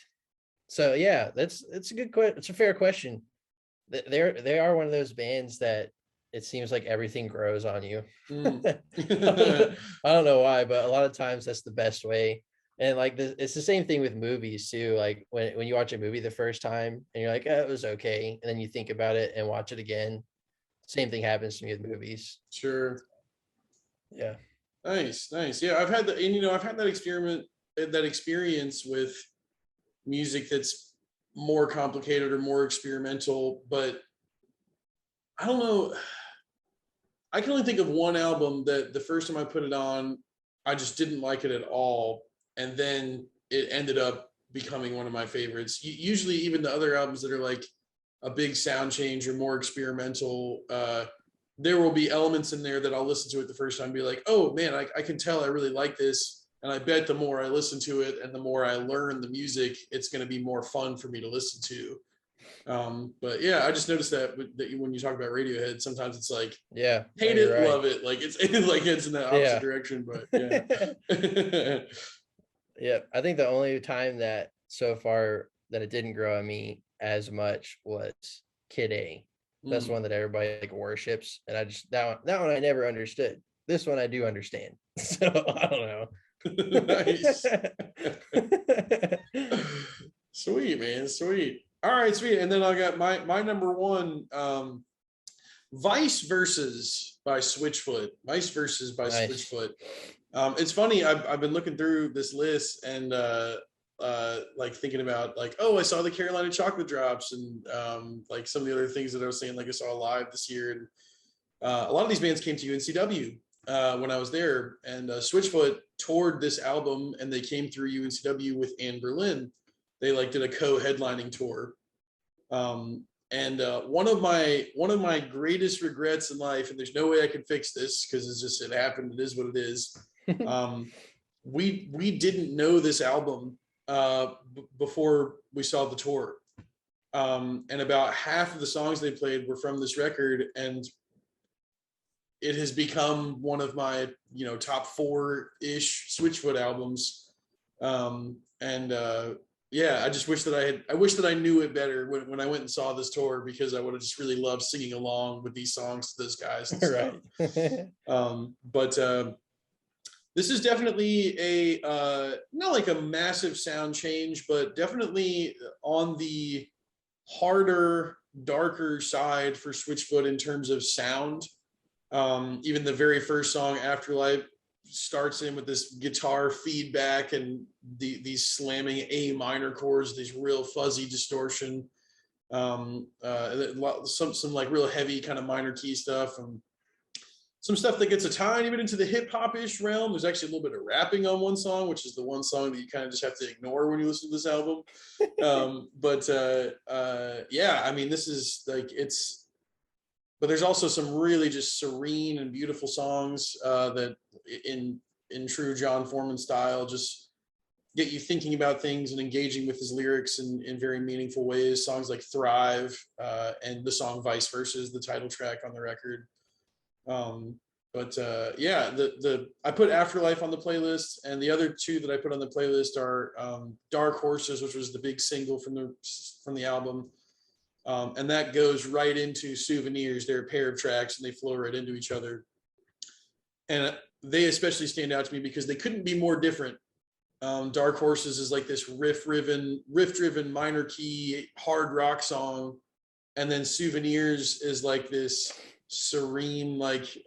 So yeah, it's a good question. It's a fair question. They are one of those bands that it seems like everything grows on you. I don't know why, but a lot of times that's the best way. And like it's the same thing with movies too. Like when you watch a movie the first time and you're like, oh, it was okay, and then you think about it and watch it again. Same thing happens to me with movies. Sure. Yeah. Nice. Yeah, I've had I've had that experience with music that's more complicated or more experimental, but I don't know. I can only think of one album that the first time I put it on, I just didn't like it at all. And then it ended up becoming one of my favorites. Usually even the other albums that are like a big sound change or more experimental, there will be elements in there that I'll listen to it the first time and be like, oh man, I can tell I really like this. And I bet the more I listen to it and the more I learn the music, it's going to be more fun for me to listen to. But yeah, I just noticed that when you talk about Radiohead, sometimes it's like, yeah, hate it, right, love it. Like it's like it's in the opposite direction, but yeah. Yeah, I think the only time that so far that it didn't grow on me as much was Kid A. That's one that everybody like worships, and I just that one I never understood. This one I do understand. So I don't know. Nice. Sweet, man, sweet. All right, sweet. And then I got my number one, Vice Versus by Switchfoot. Vice Versus by Switchfoot. It's funny, I've been looking through this list and like thinking about like, oh, I saw the Carolina Chocolate Drops and like some of the other things that I was saying, like I saw live this year. And a lot of these bands came to UNCW when I was there, and Switchfoot toured this album, and they came through UNCW with Anne Berlin. They like did a co-headlining tour. And one of my greatest regrets in life, and there's no way I can fix this because it happened. It is what it is. We didn't know this album before we saw the tour. And about half of the songs they played were from this record, and it has become one of my top 4-ish Switchfoot albums. Yeah, I just wish that I knew it better when I went and saw this tour, because I would have just really loved singing along with these songs to those guys and stuff. Right. But this is definitely a not like a massive sound change, but definitely on the harder, darker side for Switchfoot in terms of sound. Even the very first song, Afterlife, starts in with this guitar feedback and these slamming A minor chords, these real fuzzy distortion, some like real heavy kind of minor key stuff, and some stuff that gets a tiny bit into the hip hop-ish realm. There's actually a little bit of rapping on one song, which is the one song that you kind of just have to ignore when you listen to this album. Yeah, I mean, this is like, but there's also some really just serene and beautiful songs that in true John Foreman style just get you thinking about things and engaging with his lyrics in very meaningful ways. Songs like Thrive, and the song Vice Versa is the title track on the record. Yeah, the I put Afterlife on the playlist, and the other two that I put on the playlist are Dark Horses, which was the big single from the album. And that goes right into Souvenirs. They're a pair of tracks and they flow right into each other. And they especially stand out to me because they couldn't be more different. Dark Horses is like this riff-driven minor key hard rock song, and then Souvenirs is like this serene, like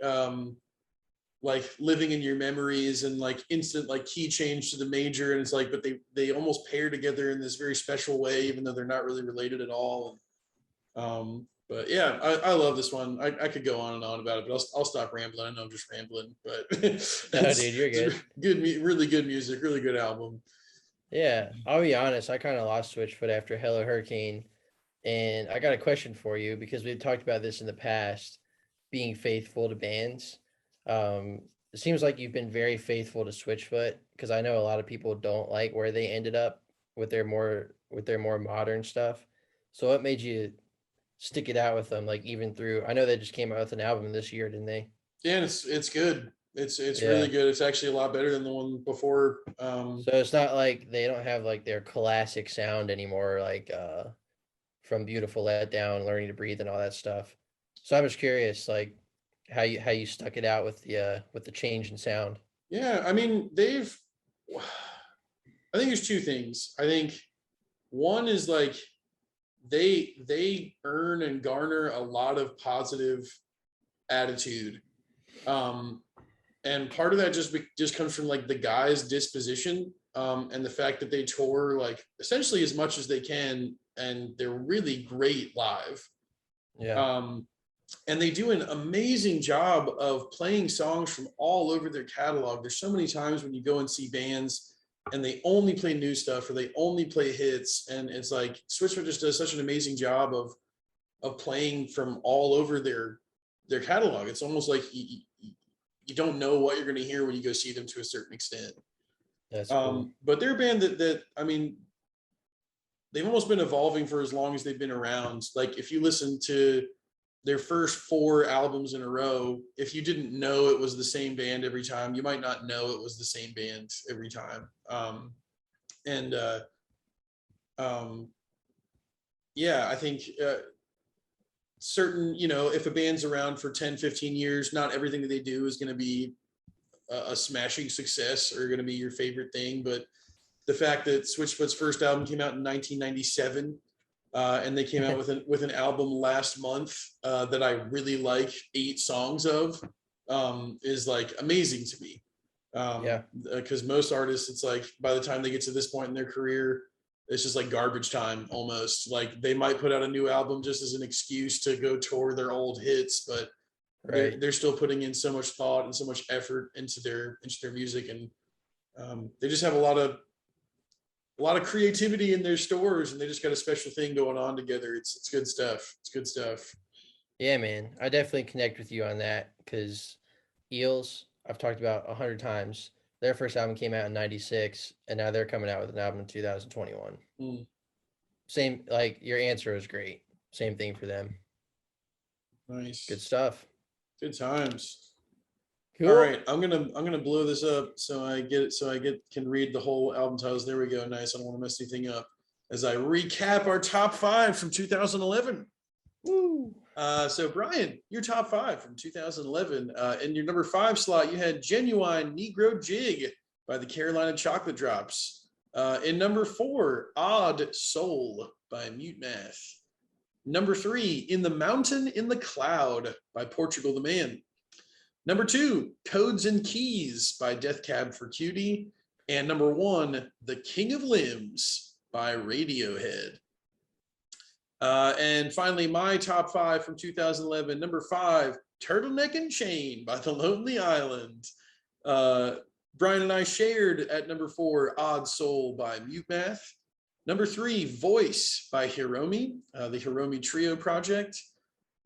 living in your memories and like instant like key change to the major, and it's like, but they almost pair together in this very special way, even though they're not really related at all. But yeah, I love this one. I could go on and on about it, but I'll stop rambling. I know I'm just rambling, but No, dude, you're good. Really good music, really good album. Yeah, I'll be honest. I kind of lost Switchfoot after Hello Hurricane, and I got a question for you because we've talked about this in the past, being faithful to bands. It seems like you've been very faithful to Switchfoot because I know a lot of people don't like where they ended up with their more modern stuff. So what made you stick it out with them, like even through? I know they just came out with an album this year, didn't they? Yeah, and it's good. It's Yeah. really good. It's actually a lot better than the one before. So it's not like they don't have like their classic sound anymore, like from Beautiful Let Down, Learning to Breathe, and all that stuff. So I'm just curious, like how you stuck it out with the change in sound. Yeah, I mean, I think there's two things. I think one is like they earn and garner a lot of positive attitude. And part of that just comes from like the guys' disposition, and the fact that they tour like essentially as much as they can, and they're really great live. Yeah. And they do an amazing job of playing songs from all over their catalog. There's so many times when you go and see bands and they only play new stuff or they only play hits, and it's like Switchfoot just does such an amazing job of playing from all over their catalog. It's almost like you don't know what you're going to hear when you go see them to a certain extent. That's cool. But they're a band that I mean, they've almost been evolving for as long as they've been around. Like if you listen to their first 4 albums in a row, if you didn't know it was the same band every time, you might not know it was the same band every time. Yeah, I think certain, if a band's around for 10, 15 years, not everything that they do is going to be a smashing success or going to be your favorite thing. But the fact that Switchfoot's first album came out in 1997, and they came out with an album last month that I really like 8 songs of, is like amazing to me. Yeah. Because most artists, it's like by the time they get to this point in their career, it's just like garbage time almost. Like they might put out a new album just as an excuse to go tour their old hits, but Right. they're still putting in so much thought and so much effort into their music, and they just have a lot of creativity in their stores, and they just got a special thing going on together. It's good stuff. It's good stuff. Yeah, man. I definitely connect with you on that because Eels, I've talked about 100 times. Their first album came out in 96, and now they're coming out with an album in 2021. Same, like your answer was great. Same thing for them. Nice. Good stuff. Good times. Cool. All right, I'm gonna blow this up so I can read the whole album titles. There we go. Nice. I don't want to mess anything up as I recap our top 5 from 2011. Woo. So Brian, your top 5 from 2011. In your number 5 slot, you had Genuine Negro Jig by the Carolina Chocolate Drops. In number 4, Odd Soul by Mutemath. Number 3, In the Mountain in the Cloud by Portugal the Man. Number 2, Codes and Keys by Death Cab for Cutie. And number 1, The King of Limbs by Radiohead. And finally, my top 5 from 2011. Number 5, Turtleneck and Chain by The Lonely Island. Brian and I shared at number 4, Odd Soul by Mutemath. Number 3, Voice by Hiromi, the Hiromi Trio Project.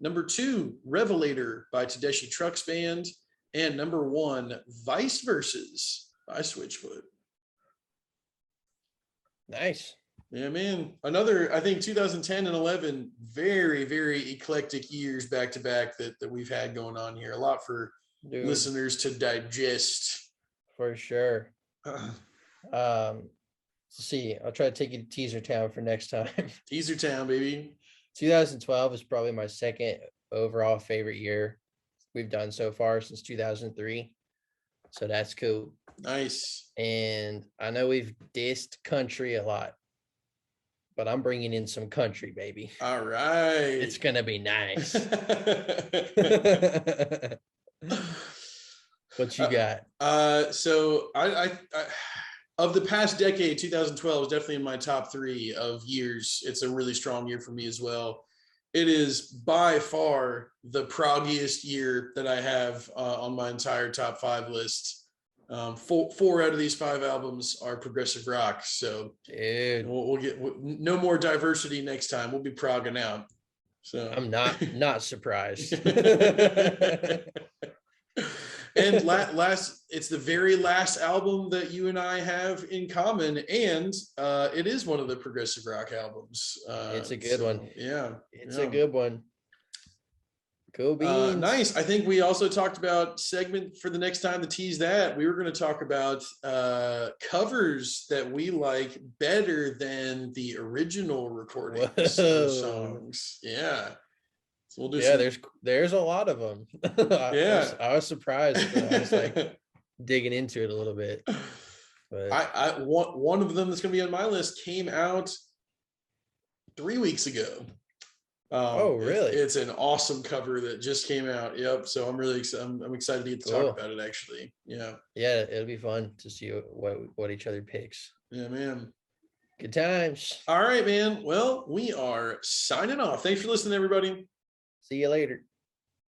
Number 2, Revelator by Tadeshi Trucks Band. And number 1, Vice Verses by Switchfoot. Nice. Yeah, man. Another, I think 2010 and 11, very, very eclectic years back to back that we've had going on here. A lot for listeners to digest. For sure. Let's see. I'll try to take you to Teaser Town for next time. Teaser Town, baby. 2012 is probably my second overall favorite year we've done so far since 2003. So that's cool. Nice. And I know we've dissed country a lot, but I'm bringing in some country, baby. All right. It's going to be nice. What you got? So I of the past decade, 2012 is definitely in my top 3 of years. It's a really strong year for me as well. It is by far the proggiest year that I have on my entire top 5 list. 4 out of these 5 albums are progressive rock. So dude, we'll get no more diversity next time. We'll be progging out. So I'm not surprised. And last, it's the very last album that you and I have in common, and it is one of the progressive rock albums. It's a good one. Yeah, it's a good one. Cool beans. Nice. I think we also talked about segment for the next time to tease that. We were going to talk about covers that we like better than the original recordings of songs. Yeah. So we'll do there's a lot of them. I was surprised, but I was like digging into it a little bit. But I one of them that's going to be on my list came out 3 weeks ago. Oh, really? It's an awesome cover that just came out. Yep. So I'm really excited. I'm excited to get to talk about it. Actually, yeah. Yeah, it'll be fun to see what each other picks. Yeah, man. Good times. All right, man. Well, we are signing off. Thanks for listening, everybody. See you later.